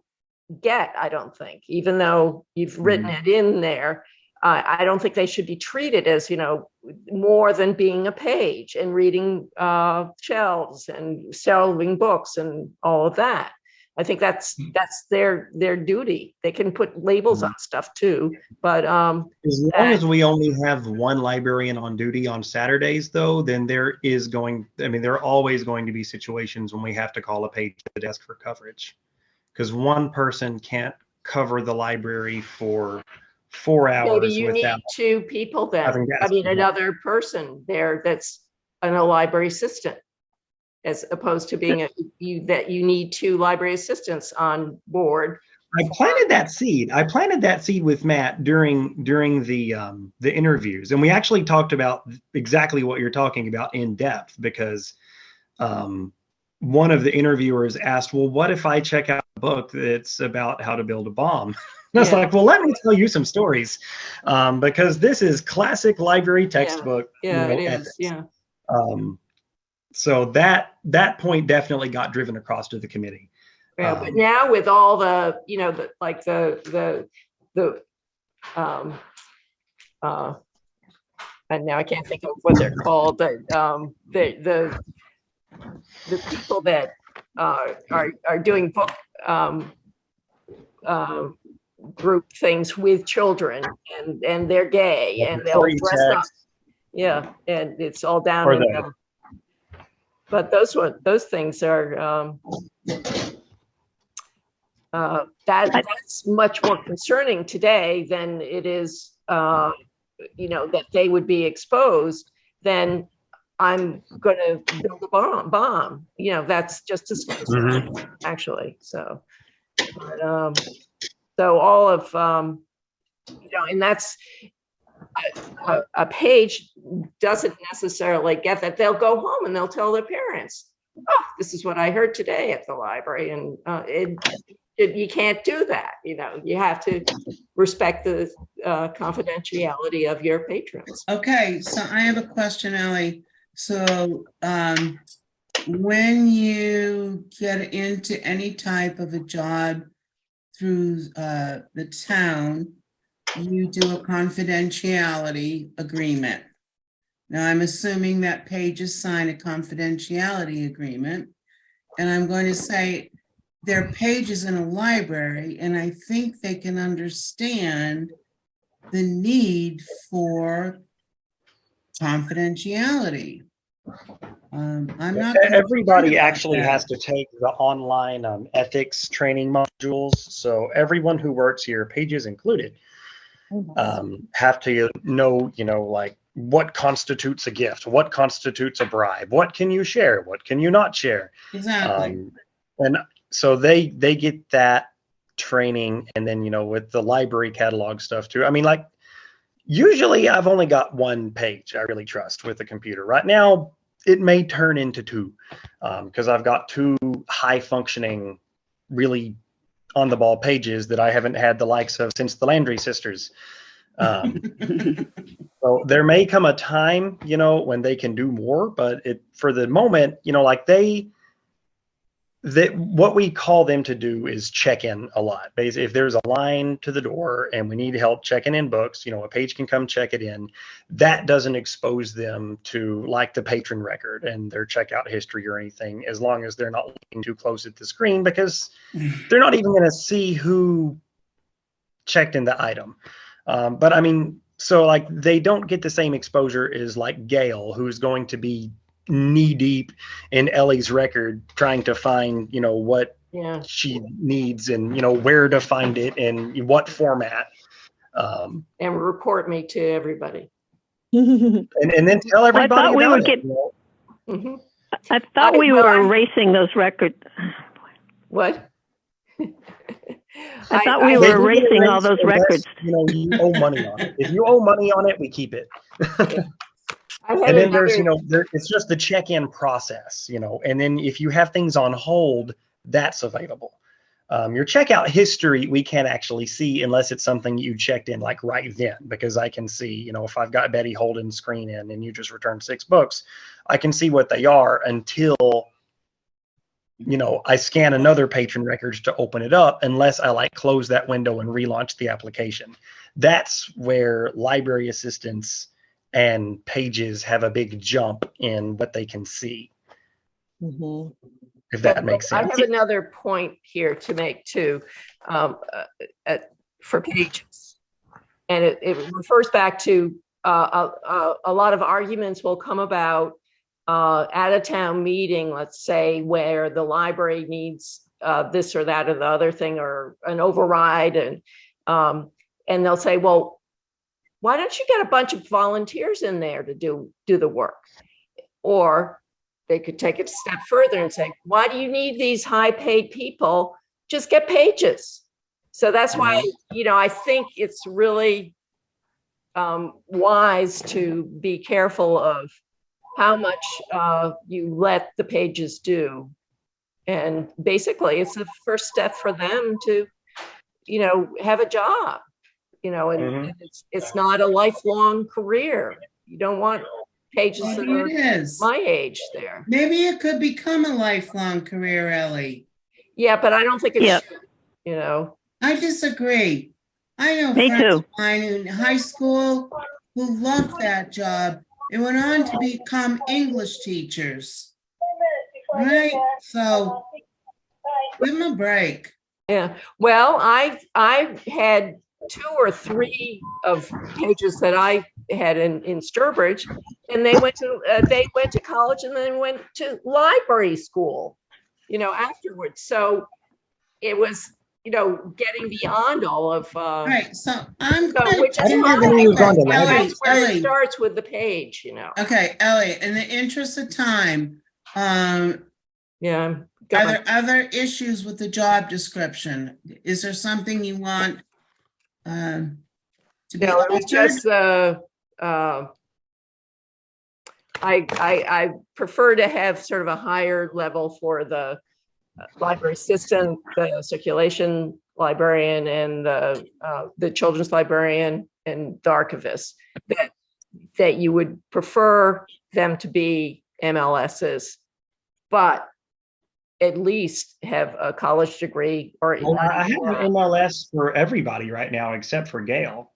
D: get, I don't think, even though you've written it in there. I don't think they should be treated as, more than being a page and reading shelves and shelving books and all of that. I think that's their duty. They can put labels on stuff too, but
A: as long as we only have one librarian on duty on Saturdays, though, then there are always going to be situations when we have to call a page to the desk for coverage, because one person can't cover the library for 4 hours.
D: Maybe you need 2 people then. Another person there that's a library assistant, as opposed to being that you need 2 library assistants on board.
A: I planted that seed with Matt during the interviews, and we actually talked about exactly what you're talking about in depth, because one of the interviewers asked, well, what if I check out a book that's about how to build a bomb? And I was like, well, let me tell you some stories, because this is classic library textbook.
D: Yeah, it is.
A: Ethics.
D: Yeah.
A: So that point definitely got driven across to the committee.
D: Yeah, but now with all the, and now I can't think of what they're called, but the people that are doing book group things with children, and they're gay, and they'll dress up. Yeah, and it's all down in them. But those things are that's much more concerning today than it is, that they would be exposed. Then I'm going to build a bomb. That's just as concerning, actually. So, but, so all of and that's a page doesn't necessarily get that. They'll go home and they'll tell their parents, oh, this is what I heard today at the library. And you can't do that. You have to respect the confidentiality of your patrons.
C: Okay, so I have a question, Ellie. So when you get into any type of a job through the town, you do a confidentiality agreement. Now, I'm assuming that pages sign a confidentiality agreement, and I'm going to say they're pages in a library, and I think they can understand the need for confidentiality. I'm not.
A: Everybody actually has to take the online ethics training modules. So everyone who works here, pages included, have to know, like what constitutes a gift, what constitutes a bribe, what can you share, what can you not share.
C: Exactly.
A: And so they get that training, and then with the library catalog stuff too. I mean, like, usually I've only got one page I really trust with the computer. Right now, it may turn into two, because I've got two high functioning, really on the ball pages that I haven't had the likes of since the Landry sisters. So there may come a time, when they can do more, but for the moment, like what we call them to do is check in a lot. Basically, if there's a line to the door and we need help checking in books, a page can come check it in. That doesn't expose them to like the patron record and their checkout history or anything, as long as they're not looking too close at the screen, because they're not even going to see who checked in the item. But I mean, so like they don't get the same exposure as like Gail, who's going to be knee deep in Ellie's record trying to find, what she needs and, where to find it and what format.
D: And report me to everybody.
A: And then tell everybody
H: I thought we
A: about
H: were
A: it.
D: Mhm.
H: I thought we were erasing those records.
D: What?
H: I thought we were erasing all those
A: Unless,
H: records.
A: you owe money on it. If you owe money on it, we keep it.
D: I had
A: And then there's,
D: another-
A: it's just the check-in process, and then if you have things on hold, that's available. Your checkout history, we can't actually see unless it's something you checked in like right then, because I can see, if I've got Betty Holden's screen in and you just returned 6 books, I can see what they are until, I scan another patron records to open it up, unless I like close that window and relaunch the application. That's where library assistants and pages have a big jump in what they can see.
E: Mhm.
A: If that makes sense.
D: I have another point here to make too, for pages. And it refers back to a lot of arguments will come about at a town meeting, let's say, where the library needs this or that or the other thing, or an override. And they'll say, well, why don't you get a bunch of volunteers in there to do the work? Or they could take it a step further and say, why do you need these high paid people? Just get pages. So that's why, I think it's really wise to be careful of how much you let the pages do. And basically it's the first step for them to, have a job, and it's not a lifelong career. You don't want pages that
C: Maybe it
D: are
C: is.
D: my age there.
C: Maybe it could become a lifelong career, Ellie.
D: Yeah, but I don't think it should,
C: I disagree. I know
H: Me
C: friends
H: too.
C: of mine in high school who loved that job and went on to become English teachers. Right? So give them a break.
D: Yeah. Well, I had 2 or 3 of pages that I had in Sturbridge, and they went to college and then went to library school, afterwards. So it was, getting beyond all of
C: All right, so I'm
D: so,
C: going
D: which
A: I
D: is
A: didn't
D: fine.
A: have any who's gone to
C: Ellie,
A: library.
D: That's where
C: Ellie.
D: it starts with the page,
C: Okay, Ellie, in the interest of time,
D: Yeah.
C: are there other issues with the job description? Is there something you want to be
D: No, it was
C: altered?
D: just I prefer to have sort of a higher level for the library assistant, the circulation librarian, and the children's librarian and the archivist. That you would prefer them to be MLSs, but at least have a college degree or.
A: Well, I have an MLS for everybody right now except for Gail,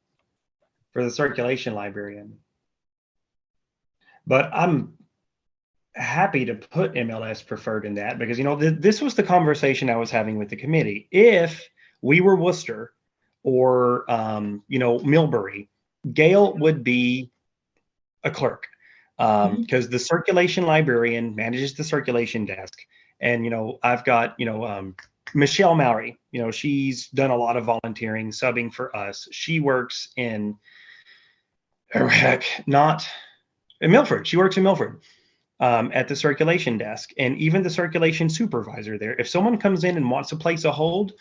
A: for the circulation librarian. But I'm happy to put MLS preferred in that, because this was the conversation I was having with the committee. If we were Worcester or Millbury, Gail would be a clerk, because the circulation librarian manages the circulation desk. And I've got Michelle Mowry. She's done a lot of volunteering, subbing for us. She works in or heck, not in Milford. She works in Milford at the circulation desk, and even the circulation supervisor there. If someone comes in and wants to place a hold,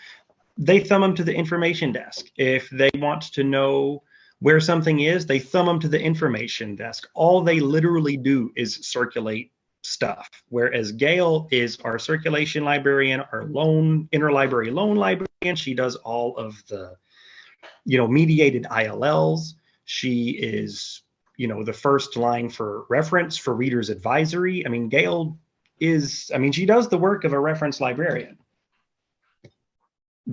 A: they thumb them to the information desk. If they want to know where something is, they thumb them to the information desk. All they literally do is circulate stuff. Whereas Gail is our circulation librarian, our interlibrary loan librarian. She does all of the, mediated ILLs. She is, the first line for reference for readers advisory. I mean, Gail is, she does the work of a reference librarian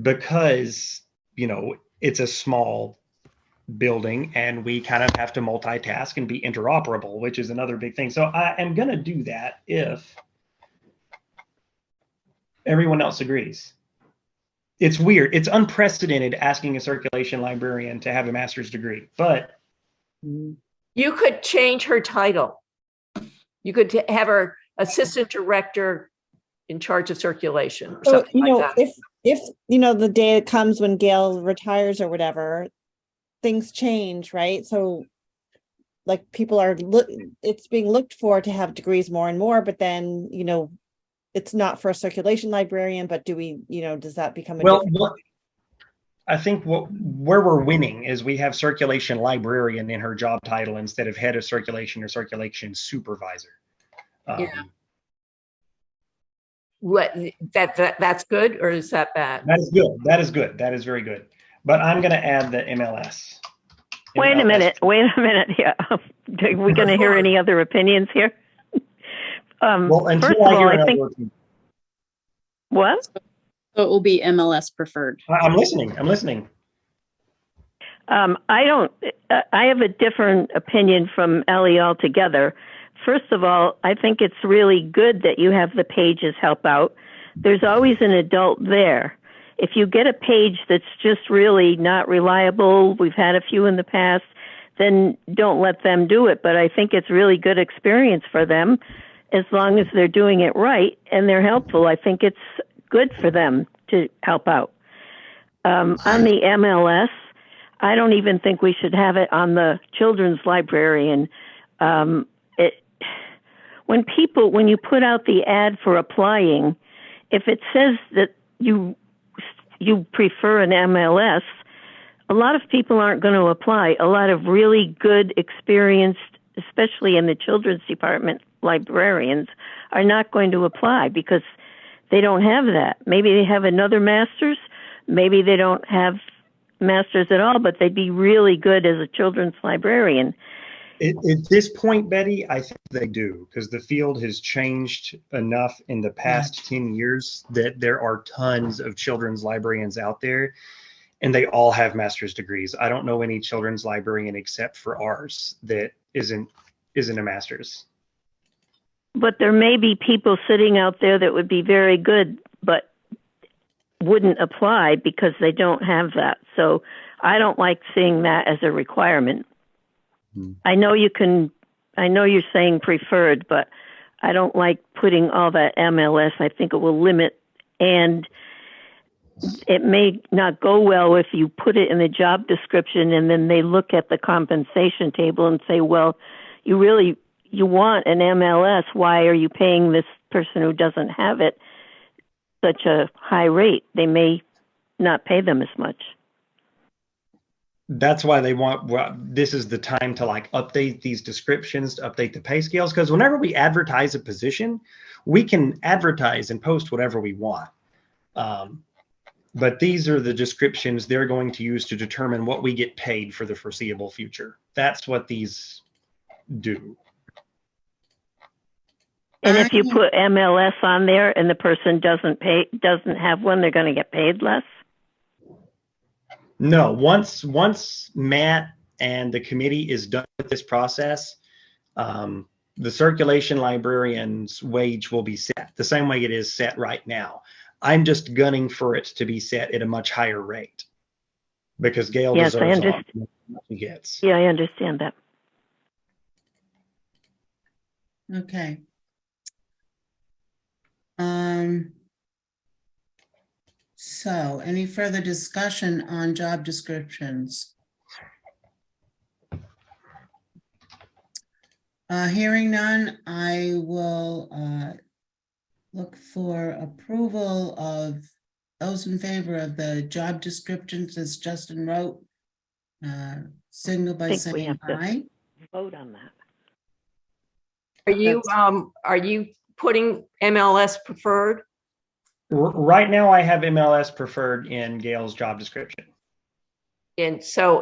A: because, it's a small building and we kind of have to multitask and be interoperable, which is another big thing. So I am going to do that if everyone else agrees. It's weird. It's unprecedented asking a circulation librarian to have a master's degree, but
D: you could change her title. You could have her assistant director in charge of circulation or
E: So,
D: something like that.
E: if the day comes when Gail retires or whatever, things change, right? So like people are, it's being looked for to have degrees more and more, but then, it's not for a circulation librarian, but do we, does that become a different?
A: I think where we're winning is we have circulation librarian in her job title instead of head of circulation or circulation supervisor.
D: What that's good, or is that bad?
A: That is good. That is good. That is very good. But I'm going to add the MLS.
H: Wait a minute. Yeah. Are we going to hear any other opinions here?
A: Well, until
H: first of all, I think.
A: opinion.
H: What?
G: So it will be MLS preferred.
A: I'm listening.
H: I have a different opinion from Ellie altogether. First of all, I think it's really good that you have the pages help out. There's always an adult there. If you get a page that's just really not reliable, we've had a few in the past, then don't let them do it. But I think it's really good experience for them as long as they're doing it right and they're helpful. I think it's good for them to help out. On the MLS, I don't even think we should have it on the children's librarian. When you put out the ad for applying, if it says that you prefer an MLS, a lot of people aren't going to apply. A lot of really good, experienced, especially in the children's department, librarians are not going to apply because they don't have that. Maybe they have another master's. Maybe they don't have master's at all, but they'd be really good as a children's librarian.
A: At this point, Betty, I think they do, because the field has changed enough in the past 10 years that there are tons of children's librarians out there, and they all have master's degrees. I don't know any children's librarian except for ours that isn't a master's.
H: But there may be people sitting out there that would be very good, but wouldn't apply because they don't have that. So I don't like seeing that as a requirement. I know you're saying preferred, but I don't like putting all that MLS. I think it will limit, and it may not go well if you put it in the job description and then they look at the compensation table and say, well, you want an MLS. Why are you paying this person who doesn't have it such a high rate? They may not pay them as much.
A: That's why this is the time to update these descriptions, to update the pay scales, because whenever we advertise a position, we can advertise and post whatever we want. But these are the descriptions they're going to use to determine what we get paid for the foreseeable future. That's what these do.
H: And if you put MLS on there and the person doesn't have one, they're going to get paid less?
A: No, once Matt and the committee is done with this process, the circulation librarian's wage will be set the same way it is set right now. I'm just gunning for it to be set at a much higher rate because Gail deserves what she gets.
H: Yeah, I understand that.
C: Okay. So any further discussion on job descriptions? Hearing none, I will look for approval of those in favor of the job descriptions as Justin wrote. Signal by
H: Think we
C: saying
H: have to-
C: aye.
H: Vote on that.
D: Are you putting MLS preferred?
A: Right now, I have MLS preferred in Gail's job description.
D: And so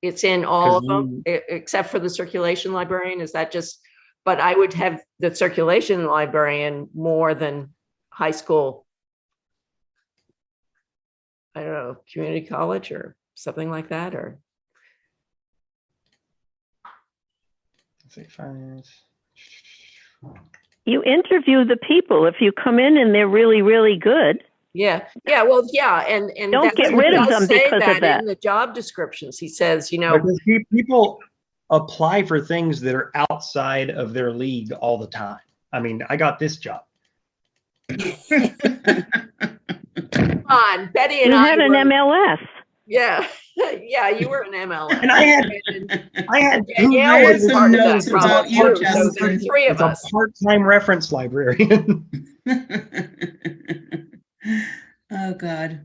D: it's in all of
A: 'Cause
D: them, except for the circulation librarian, is that just, but I would have the circulation librarian more than high school. I don't know, community college or something like that, or,
A: Let's see, finance.
H: You interview the people. If you come in and they're really, really good,
D: well, and
H: Don't
D: that's-
H: get rid
D: he
H: of
D: does
H: them
D: say
H: because of that.
D: in the job descriptions. He says,
A: Because people apply for things that are outside of their league all the time. I mean, I got this job.
D: come on, Betty and
H: you
D: I
H: had an
D: were-
H: MLS.
D: Yeah, yeah, you were an MLS.
A: And I had
D: Danielle
C: I had
D: was
C: some
D: part of that
C: notes
D: problem
C: about you,
D: too, so there were
C: Justin.
D: three of
A: It's a
D: us.
A: part-time reference librarian.
C: Oh, God.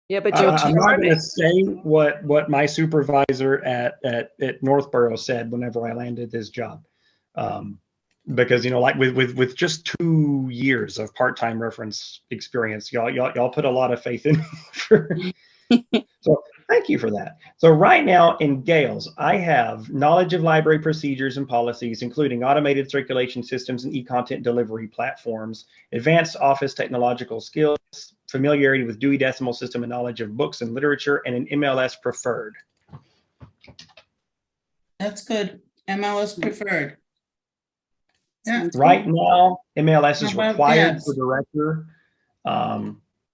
D: Yeah, but you're
A: I'm not going
D: charming.
A: to say what my supervisor at Northborough said whenever I landed this job, because like with just 2 years of part-time reference experience, y'all put a lot of faith in me. So thank you for that. So right now in Gales, I have knowledge of library procedures and policies, including automated circulation systems and e-content delivery platforms, advanced office technological skills, familiarity with Dewey Decimal System and knowledge of books and literature, and an MLS preferred.
C: That's good. MLS preferred. Yeah.
A: Right now, MLS is
C: How about
A: required
C: Deb's?
A: for director,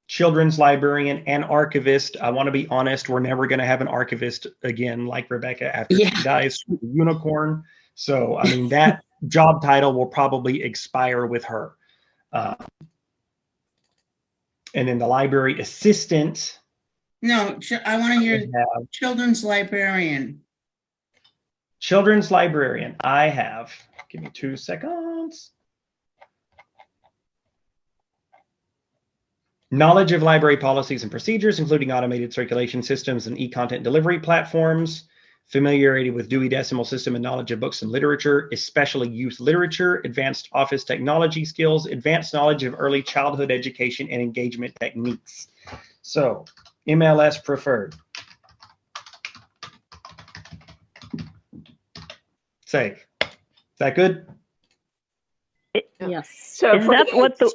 A: children's librarian, and archivist. I want to be honest, we're never going to have an archivist again like Rebecca after she dies. Unicorn. So, I mean, that job title will probably expire with her. And then the library assistant.
C: No, I want to hear
A: have
C: children's librarian.
A: children's librarian. I have, give me 2 seconds. Knowledge of library policies and procedures, including automated circulation systems and e-content delivery platforms, familiarity with Dewey Decimal System and knowledge of books and literature, especially youth literature, advanced office technology skills, advanced knowledge of early childhood education and engagement techniques. So, MLS preferred. Safe. Is that good?
G: Yes.
D: So
H: Is
D: for
H: that what
D: go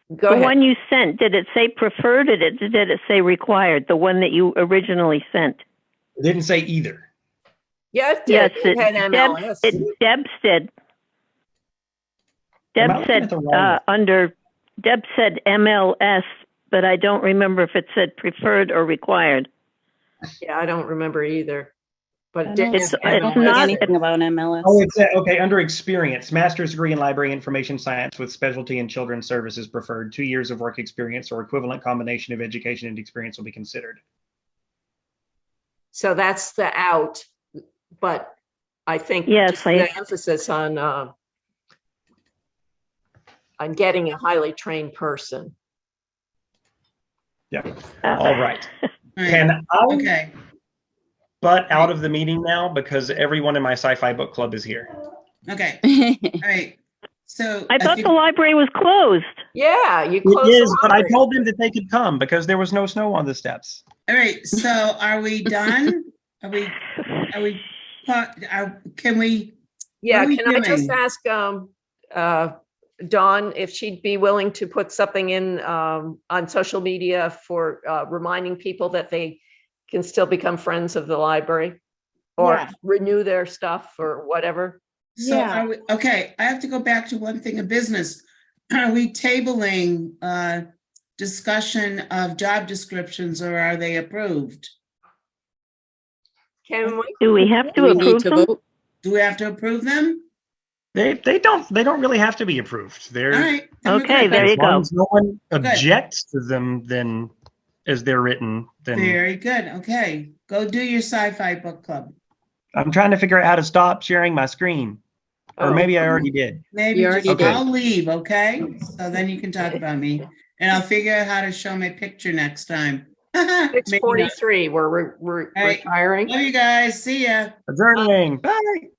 H: the
D: ahead.
H: one you sent, did it say preferred or did it say required? The one that you originally sent?
A: It didn't say either.
D: Yes,
H: Yes,
D: it had MLS.
H: Deb said. Deb
A: Am I looking
H: said
A: at the wrong-
H: Deb said MLS, but I don't remember if it said preferred or required.
D: Yeah, I don't remember either. But
G: I
D: Daniel
G: don't,
H: It's-
D: had
G: I don't
H: it's
G: think
H: not-
G: anything about MLS.
A: Oh, it's okay. Under experience, master's degree in library information science with specialty in children's services preferred. 2 years of work experience or equivalent combination of education and experience will be considered.
D: So that's the out, but I think
H: Yes,
D: just the emphasis on getting a highly trained person.
A: Yeah. All right.
C: All right.
A: Can I
C: Okay.
A: butt out of the meeting now because everyone in my sci-fi book club is here?
C: Okay. All right. So
H: I thought
C: think-
H: the library was closed.
D: Yeah, you
A: It
D: close
A: is,
D: the
A: but I
D: library.
A: told them that they could come because there was no snow on the steps.
C: all right. So are we done? Are we? Can we?
D: Yeah,
C: what are we
D: can I just
C: doing?
D: ask Dawn if she'd be willing to put something in on social media for reminding people that they can still become friends of the library or
E: Yeah.
D: renew their stuff or whatever?
C: So
E: Yeah.
C: are we, okay, I have to go back to one thing of business. Are we tabling discussion of job descriptions or are they approved?
D: Can we?
H: Do we have to
G: Do we need
H: approve
G: to
H: them?
G: vote?
C: Do we have to approve them?
A: They don't really have to be approved. They're
C: All right. then we're
H: Okay,
C: good.
H: there you
A: as long
H: go.
A: as no one objects to them, then as they're written, then
C: Very good. Okay, go do your sci-fi book club.
A: I'm trying to figure out how to stop sharing my screen. Or
D: Oh,
A: maybe I already did.
C: Maybe
G: You already
C: just,
A: did.
C: I'll leave, okay? So then you can talk about me. And I'll figure out how to show my picture next time. Maybe not.
D: 6:43, we're
C: All right.
D: retiring.
C: Love you guys. See ya.
A: Adjourning. Bye.